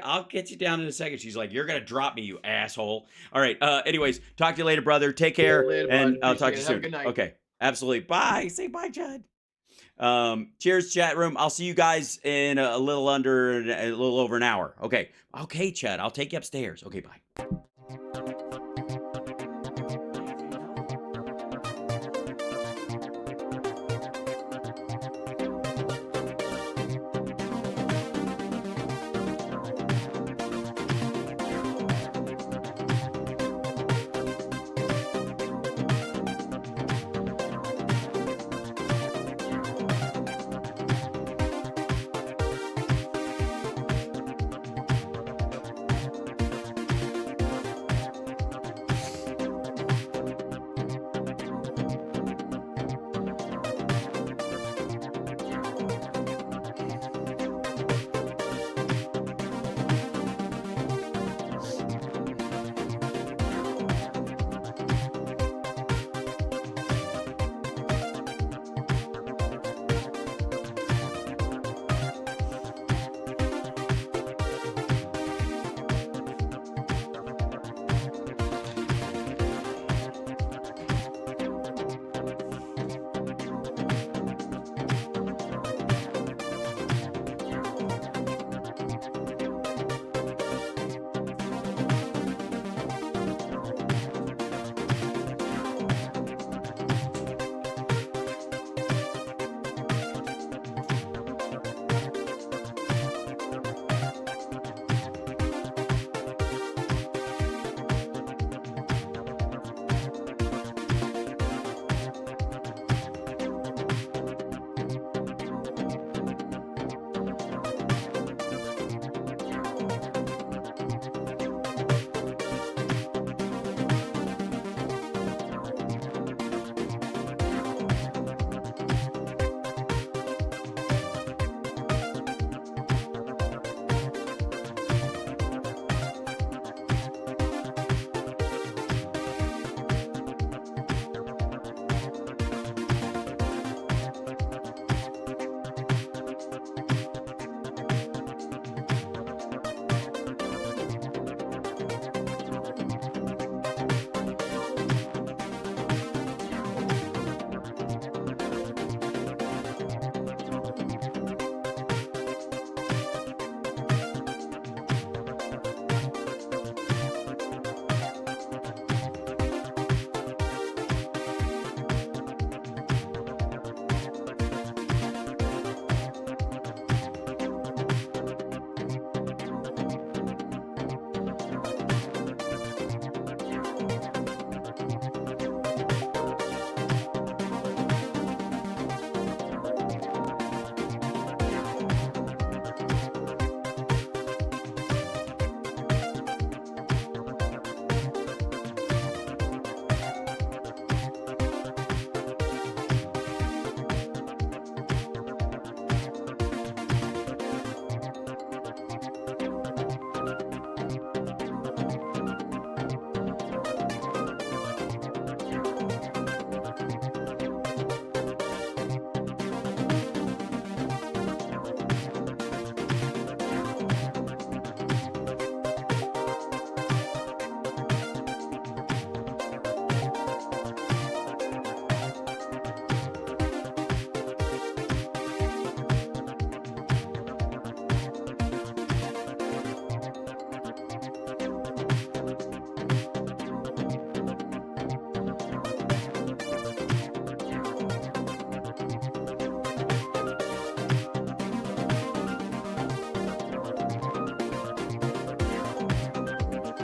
I'll get you down in a second. She's like, you're going to drop me, you asshole. All right. Anyways, talk to you later, brother. Take care. Later, and I'll talk to you Have soon. a good night. Okay. Absolutely. Bye. Say bye, Judd. Cheers, chat room. I'll see you guys in a little over an hour. Okay. Okay, Chad. I'll take you upstairs. Okay, bye.